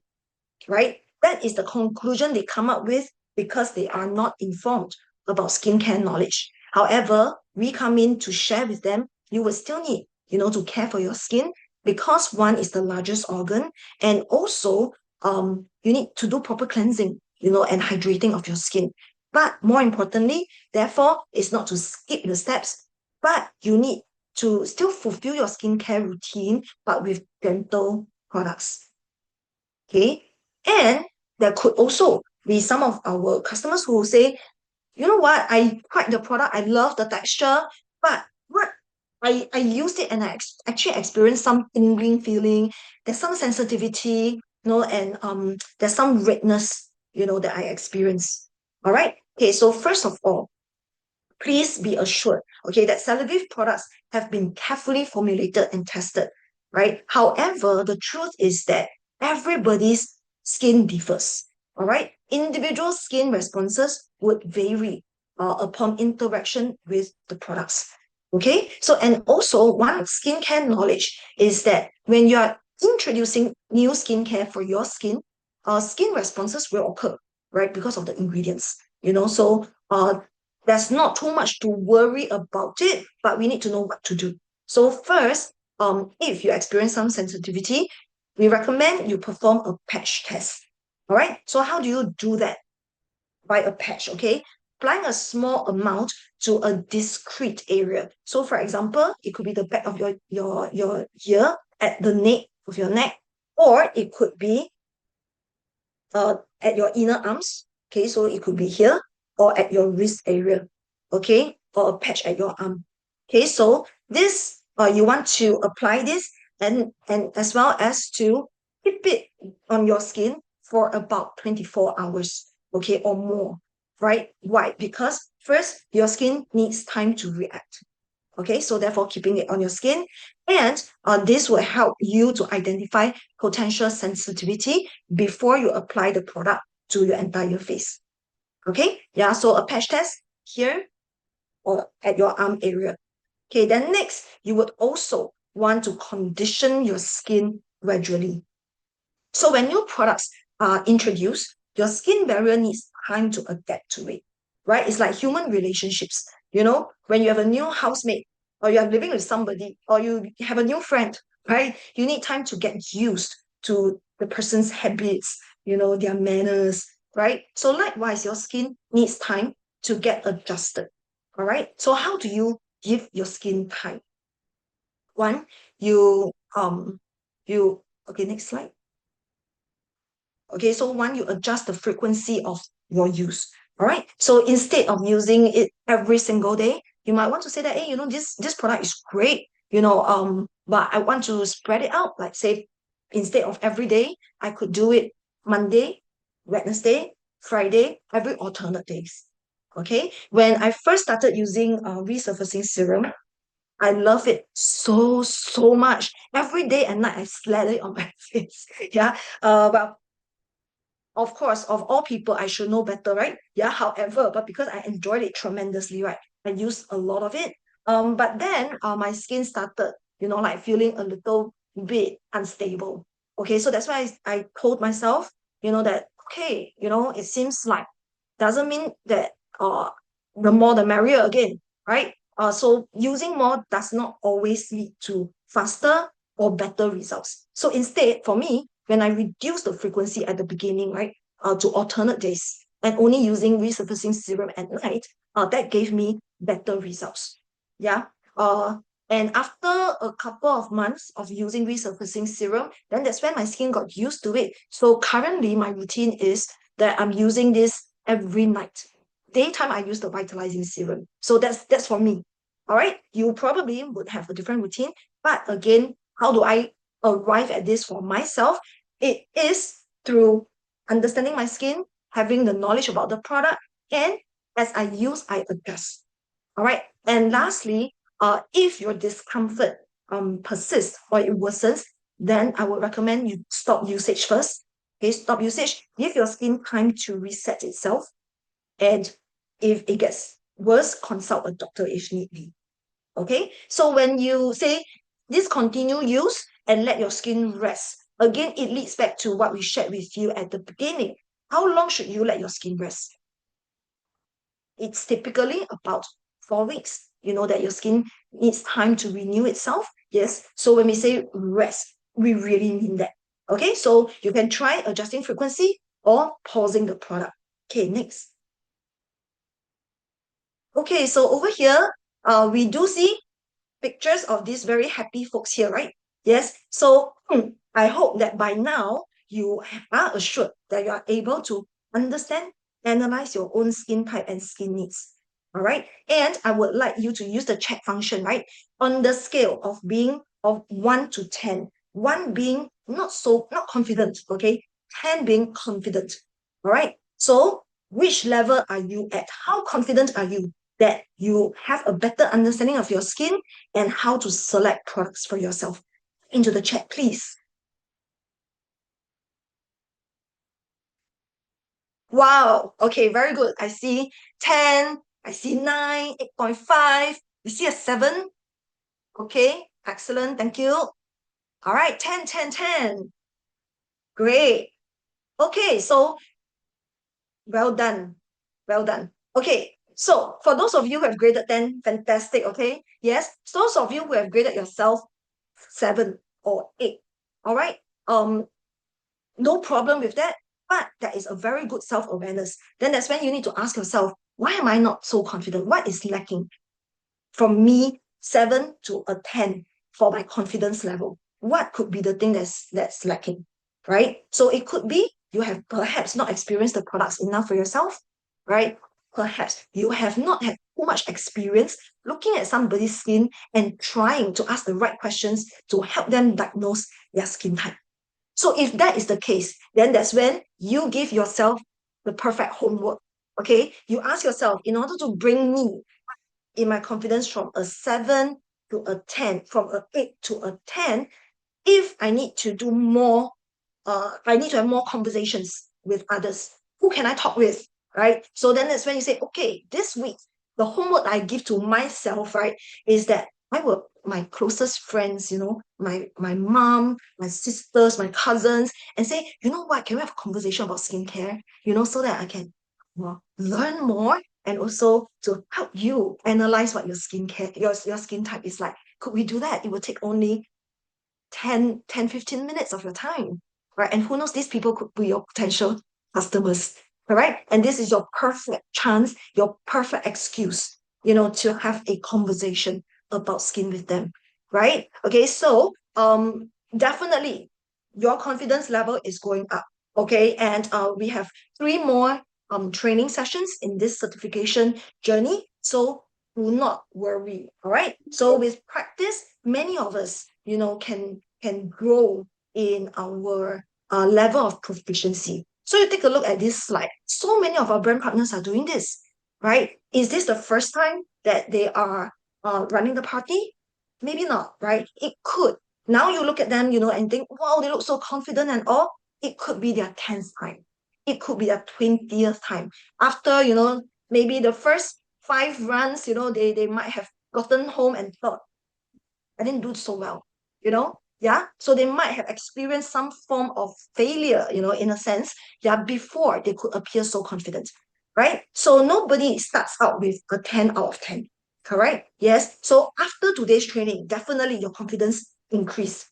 right? That is the conclusion they come up with because they are not informed about skincare knowledge. However, we come in to share with them, you will still need, to care for your skin because one is the largest organ, and also you need to do proper cleansing, and hydrating of your skin. But more importantly, therefore, it's not to skip the steps, but you need to still fulfill your skincare routine, but with gentle products. Okay. And there could also be some of our customers who will say, you know what, I tried the product, I love the texture, but I used it and actually experienced some tingling feeling, there's some sensitivity, and there's some redness, that I experience. All right. Okay, so first of all, please be assured, okay, that Celavive products have been carefully formulated and tested, right? However, the truth is that everybody's skin differs, all right? Individual skin responses would vary upon interaction with the products, okay? So, and also one skincare knowledge is that when you are introducing new skincare for your skin responses will occur, right? Because of the ingredients, so there's not too much to worry about it, but we need to know what to do. So first, if you experience some sensitivity, we recommend you perform a patch test. All right. So how do you do that? By a patch, okay? Applying a small amount to a discrete area. So for example, it could be the back of your ear, at the nape of your neck, or it could be at your inner arms. Okay, so it could be here or at your wrist area. Okay, or a patch at your arm. Okay, so this you want to apply this and as well as to keep it on your skin for about 24 hours, okay, or more. Right? Why? Because first your skin needs time to react. Okay, so therefore keeping it on your skin, and this will help you to identify potential sensitivity before you apply the product to your entire face. Okay, yeah, so a patch test here or at your arm area. Okay, then next, you would also want to condition your skin gradually. So when new products are introduced, your skin barrier needs time to adapt to it, right? It's like human relationships. When you have a new housemate or you are living with somebody or you have a new friend, right? You need time to get used to the person's habits, their manners, right? So likewise, your skin needs time to get adjusted. All right. So how do you give your skin time? One, you okay, next slide. Okay, so one, you adjust the frequency of your use. All right. So instead of using it every single day, you might want to say that, hey, this product is great, but I want to spread it out. Like say, instead of every day, I could do it Monday, Wednesday, Friday, every alternate days. Okay. When I first started using resurfacing serum, I love it so much. Every day and night I slathered it on my face. Yeah. Well, of course, of all people, I should know better, right? Yeah, however, but because I enjoyed it tremendously, right? I used a lot of it. But then my skin started, like feeling a little bit unstable. Okay, so that's why I told myself, that okay, it seems like doesn't mean that the more the merrier again, right? So using more does not always lead to faster or better results. So instead, for me, when I reduce the frequency at the beginning, right, to alternate days and only using resurfacing serum at night, that gave me better results. Yeah. And after a couple of months of using resurfacing serum, then that's when my skin got used to it. So currently, my routine is that I'm using this every night. daytime, I use the vitalizing serum. So that's for me. All right. You probably would have a different routine. But again, how do I arrive at this for myself? It is through understanding my skin, having the knowledge about the product, and as I use, I adjust. All right. And lastly, if your discomfort persists or it worsens, then I would recommend you stop usage first. Okay, stop usage. Give your skin time to reset itself. And if it gets worse, consult a doctor if need be. Okay, so when you say discontinue use and let your skin rest, again, it leads back to what we shared with you at the beginning. How long should you let your skin rest? It's typically about 4 weeks. You know that your skin needs time to renew itself. Yes. So when we say rest, we really mean that. Okay. So you can try adjusting frequency or pausing the product. Okay. Next. Okay. So over here, we do see pictures of these very happy folks here, right? Yes. So I hope that by now you are assured that you are able to understand, analyze your own skin type and skin needs. All right. And I would like you to use the chat function, right? On the scale of being of 1 to 10, 1 being not confident, okay? 10 being confident. All right. So which level are you at? How confident are you that you have a better understanding of your skin and how to select products for yourself? Into the chat, please. Wow. Okay, very good. I see 10, I see 9, 8.5. You see a 7? Okay, excellent. Thank you. All right, 10, 10, 10. Great. Okay, so well done. Well done. Okay, so for those of you who have graded 10, fantastic. Okay, yes. Those of you who have graded yourself 7 or 8. All right. No problem with that, but that is a very good self-awareness. Then that's when you need to ask yourself, why am I not so confident? What is lacking? From me, 7 to a 10 for my confidence level. What could be the thing that's lacking? Right? So it could be you have perhaps not experienced the products enough for yourself, right? Perhaps you have not had too much experience looking at somebody's skin and trying to ask the right questions to help them diagnose their skin type. So if that is the case, then that's when you give yourself the perfect homework. Okay, you ask yourself, in order to bring me in my confidence from a 7 to a 10, from a 8 to a 10, if I need to do more, I need to have more conversations with others. Who can I talk with? Right? So then that's when you say, okay, this week, the homework I give to myself, right, is that I will my closest friends, my mom, my sisters, my cousins, and say, you know what, can we have a conversation about skincare? So that I can learn more and also to help you analyze what your skincare, your skin type is like. Could we do that? It will take only 15 minutes of your time, right? And who knows, these people could be your potential customers, all right? And this is your perfect chance, your perfect excuse, to have a conversation about skin with them, right? Okay, so definitely your confidence level is going up, okay? And we have 3 more training sessions in this certification journey. So do not worry, all right? So with practice, many of us, can grow in our level of proficiency. So you take a look at this slide. So many of our brand partners are doing this, right? Is this the first time that they are running the party? Maybe not, right? It could. Now you look at them, and think, wow, they look so confident and all. It could be their 10th time. It could be their 20th time. After, maybe the first 5 runs, they might have gotten home and thought, I didn't do so well, yeah. So they might have experienced some form of failure, in a sense, yeah, before they could appear so confident, right? So nobody starts out with a 10 out of 10, correct? Yes. So after today's training, definitely your confidence increase,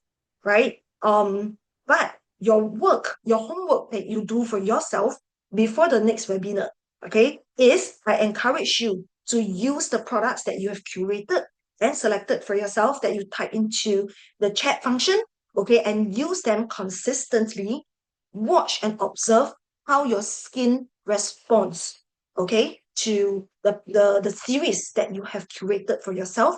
right? But your homework that you do for yourself before the next webinar, okay, is I encourage you to use the products that you have curated and selected for yourself, that you type into the chat function, okay, and use them consistently. Watch and observe how your skin responds, okay, to the series that you have curated for yourself.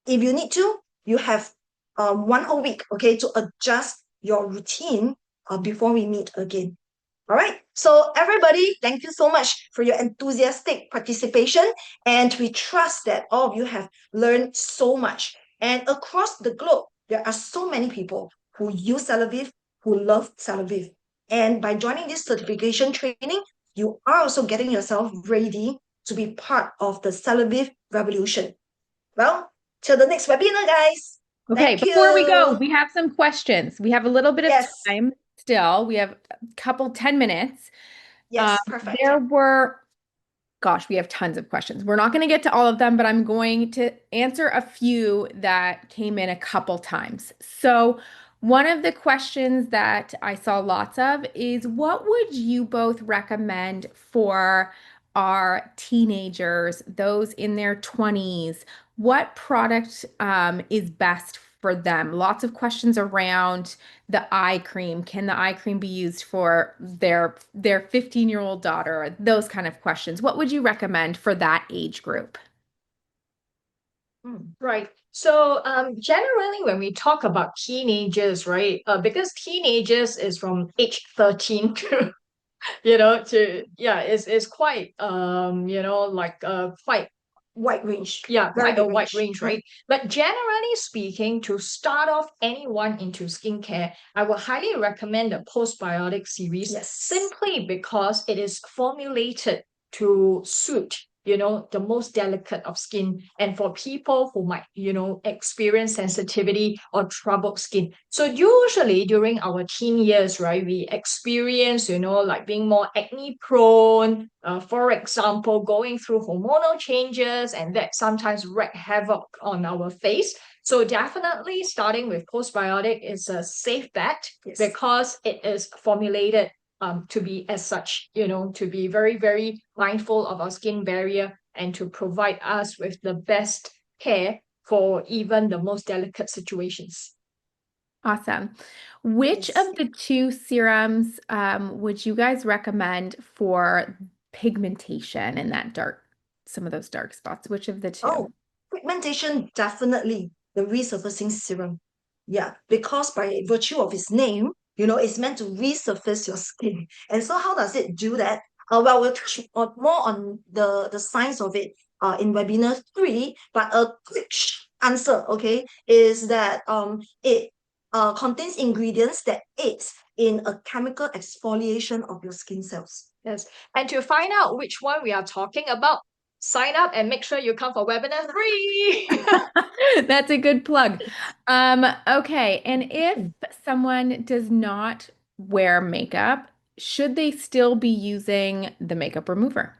If you need to, you have 1 whole week, okay, to adjust your routine before we meet again. All right. So everybody, thank you so much for your enthusiastic participation. And we trust that all of you have learned so much. And across the globe, there are so many people who use Celavive, who love Celavive. And by joining this certification training, you are also getting yourself ready to be part of the Celavive revolution. Well, till the next webinar, guys. Okay, Thank before we go, you. we have some questions. We have a little bit of Yes. time still. We have a couple, 10 minutes. Yes, perfect. There were, gosh, we have tons of questions. We're not going to get to all of them, but I'm going to answer a few that came in a couple times. So, one of the questions that I saw lots of is what would you both recommend for our teenagers, those in their 20s? What product is best for them? Lots of questions around the eye cream. Can the eye cream be used for their 15-year-old daughter? Those kind of questions. What would you recommend for that age group? Right. So generally when we talk about teenagers, right, because teenagers is from age 13 to is quite quite Wide range. quite Very a big wide range. range, right? But generally speaking, to start off anyone into skincare, I would highly recommend the postbiotic series. Yes. Simply because it is formulated to suit the most delicate of skin, and for people who might experience sensitivity or troubled skin. So usually during our teen years, right, we experience like being more acne prone, for example, going through hormonal changes, and that sometimes wreak havoc on our face. So definitely starting with postbiotic is a safe bet. Yes. Because it is formulated to be as such, to be very, very mindful of our skin barrier and to provide us with the best care for even the most delicate situations. Awesome. Which Yes. of the two serums would you guys recommend for pigmentation and some of those dark spots? Which of the two? Oh, pigmentation, definitely the resurfacing serum. Yeah, because by virtue of its name, it's meant to resurface your skin. And so how does it do that? Well, we'll touch more on the science of it in webinar 3, but a quick answer, okay, is that it contains ingredients that aids in a chemical exfoliation of your skin cells. Yes. And to find out which one we are talking about, sign up and make sure you come for webinar 3. That's a good plug. Okay. And if someone does not wear makeup, should they still be using the makeup remover?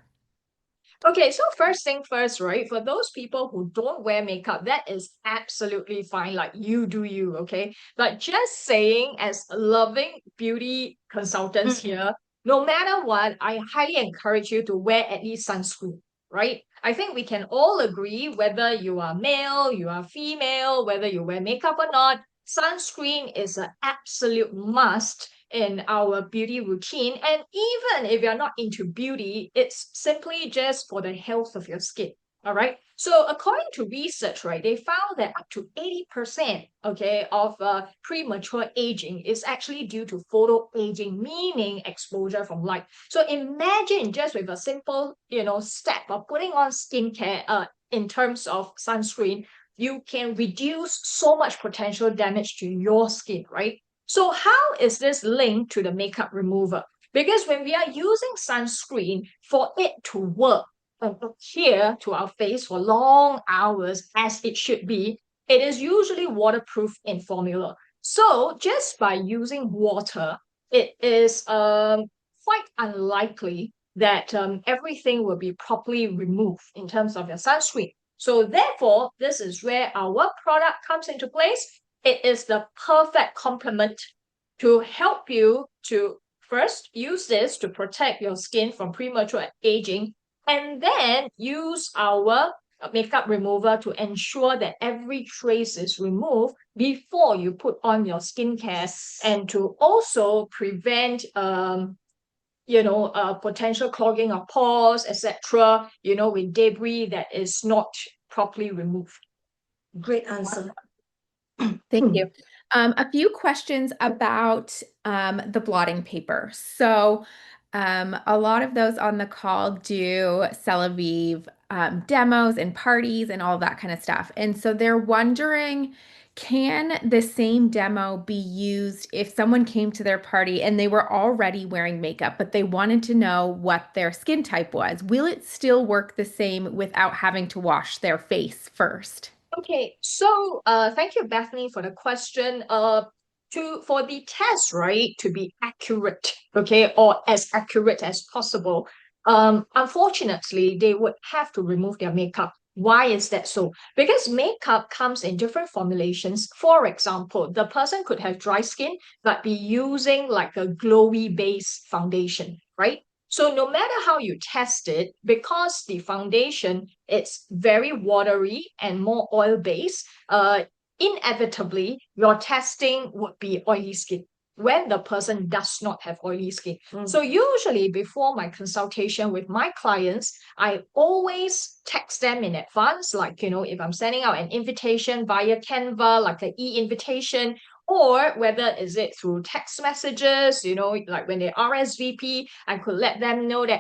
Okay, so first thing first, right? For those people who don't wear makeup, that is absolutely fine. Like you do you, okay? But just saying, as loving beauty consultants here, no matter what, I highly encourage you to wear at least sunscreen, right? I think we can all agree, whether you are male, you are female, whether you wear makeup or not, sunscreen is an absolute must in our beauty routine. And even if you're not into beauty, it's simply just for the health of your skin. All right. So according to research, right, they found that up to 80%, okay, of premature aging is actually due to photo aging, meaning exposure from light. So imagine just with a simple, step of putting on skincare, in terms of sunscreen, you can reduce so much potential damage to your skin, right? So how is this linked to the makeup remover? Because when we are using sunscreen, for it to work and adhere to our face for long hours as it should be, it is usually waterproof in formula. So just by using water, it is quite unlikely that everything will be properly removed in terms of your sunscreen. So therefore, this is where our product comes into place. It is the perfect complement to help you to first use this to protect your skin from premature aging, and then use our makeup remover to ensure that every trace is removed before you put on your skincare, and to also prevent potential clogging of pores, etc., with debris that is not properly removed. Great answer. Thank you. A few questions about the blotting paper. So, a lot of those on the call do Celavive demos and parties and all that kind of stuff. And so they're wondering, can the same demo be used if someone came to their party and they were already wearing makeup, but they wanted to know what their skin type was? Will it still work the same without having to wash their face first? Okay, so thank you, Bethany, for the question. For the test, right, to be accurate, okay, or as accurate as possible, unfortunately, they would have to remove their makeup. Why is that so? Because makeup comes in different formulations. For example, the person could have dry skin, but be using like a glowy base foundation, right? So no matter how you test it, because the foundation it's very watery and more oil based, inevitably your testing would be oily skin when the person does not have oily skin. So usually before my consultation with my clients, I always text them in advance, like, if I'm sending out an invitation via Canva, like an e-invitation, or whether is it through text messages, like when they RSVP, I could let them know that,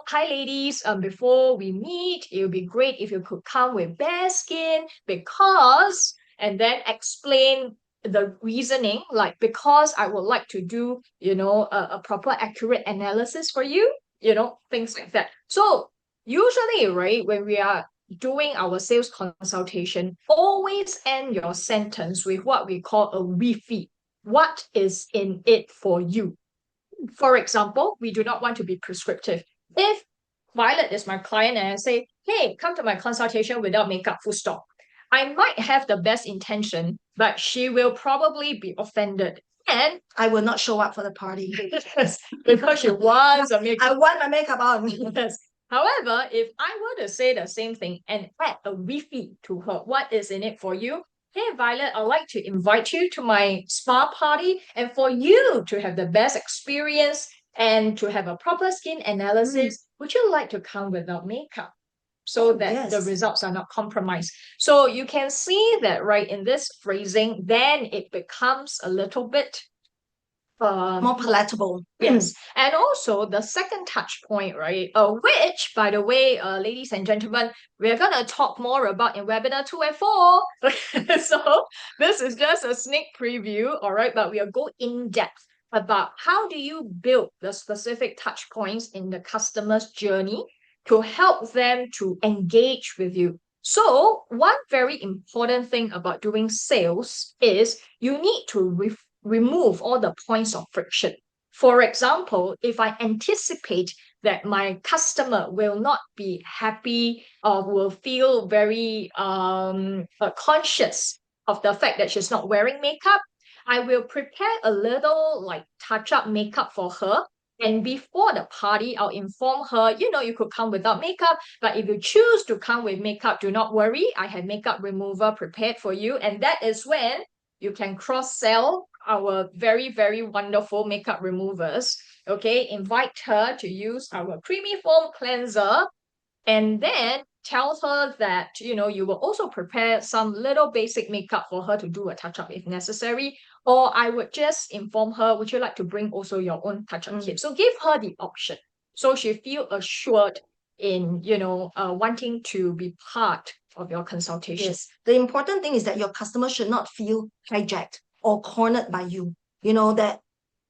hi ladies, before we meet, it would be great if you could come with bare skin because, and then explain the reasoning, like because I would like to do, a proper accurate analysis for you, things like that. So usually, right, when we are doing our sales consultation, always end your sentence with what we call a refeed. What is in it for you? For example, we do not want to be prescriptive. If Violet is my client and I say, hey, come to my consultation without makeup, full stop, I might have the best intention, but she will probably be offended. And I will not show up for the party. yes, because she wants a makeup. I want my makeup on. Yes. However, if I were to say the same thing and add a refeed to her, what is in it for you? Hey, Violet, I'd like to invite you to my spa party and for you to have the best experience and to have a proper skin analysis. Would you like to come without makeup? So that the Yes. results are not compromised. So you can see that right in this phrasing, then it becomes a little bit More palatable. yes. And also the second touch point, right? Which, by the way, ladies and gentlemen, we're gonna talk more about in webinar 2 and 4. So this is just a sneak preview, all right? But we'll go in depth about how do you build the specific touch points in the customer's journey to help them to engage with you. So one very important thing about doing sales is you need to remove all the points of friction. For example, if I anticipate that my customer will not be happy or will feel very conscious of the fact that she's not wearing makeup, I will prepare a little like touch-up makeup for her. And before the party, I'll inform her, you could come without makeup, but if you choose to come with makeup, do not worry. I have makeup remover prepared for you. And that is when you can cross-sell our very, very wonderful makeup removers. Okay, invite her to use our creamy foam cleanser and then tell her that, you will also prepare some little basic makeup for her to do a touch-up if necessary. Or I would just inform her, would you like to bring also your own touch-up kit? So give her the option. So she feel assured in, wanting to be part of your consultation. Yes. The important thing is that your customer should not feel hijacked or cornered by you. That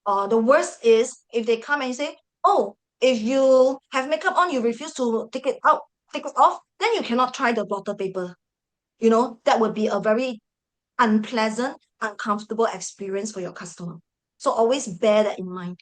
the worst is if they come and say, oh, if you have makeup on, you refuse to take it off, then you cannot try the blotter paper. That would be a very unpleasant, uncomfortable experience for your customer. So always bear that in mind.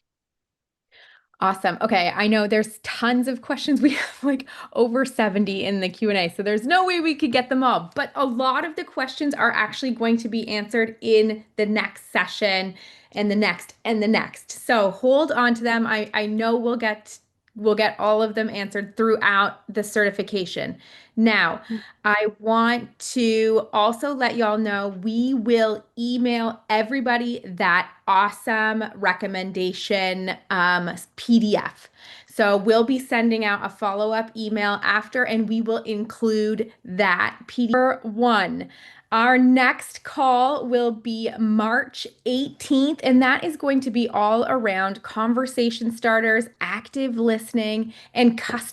Awesome. Okay, I know there's tons of questions. We have like over 70 in the Q&A, so there's no way we could get them all. But a lot of the questions are actually going to be answered in the next session and the next and the next. So hold on to them. I know we'll get we'll get all of them answered throughout the certification. Now, I want to also let y'all know we will email everybody that awesome recommendation PDF. So we'll be sending out a follow-up email after, and we will include that PDF. One. Our next call will be March 18th, and that is going to be all around conversation starters, active listening, and custom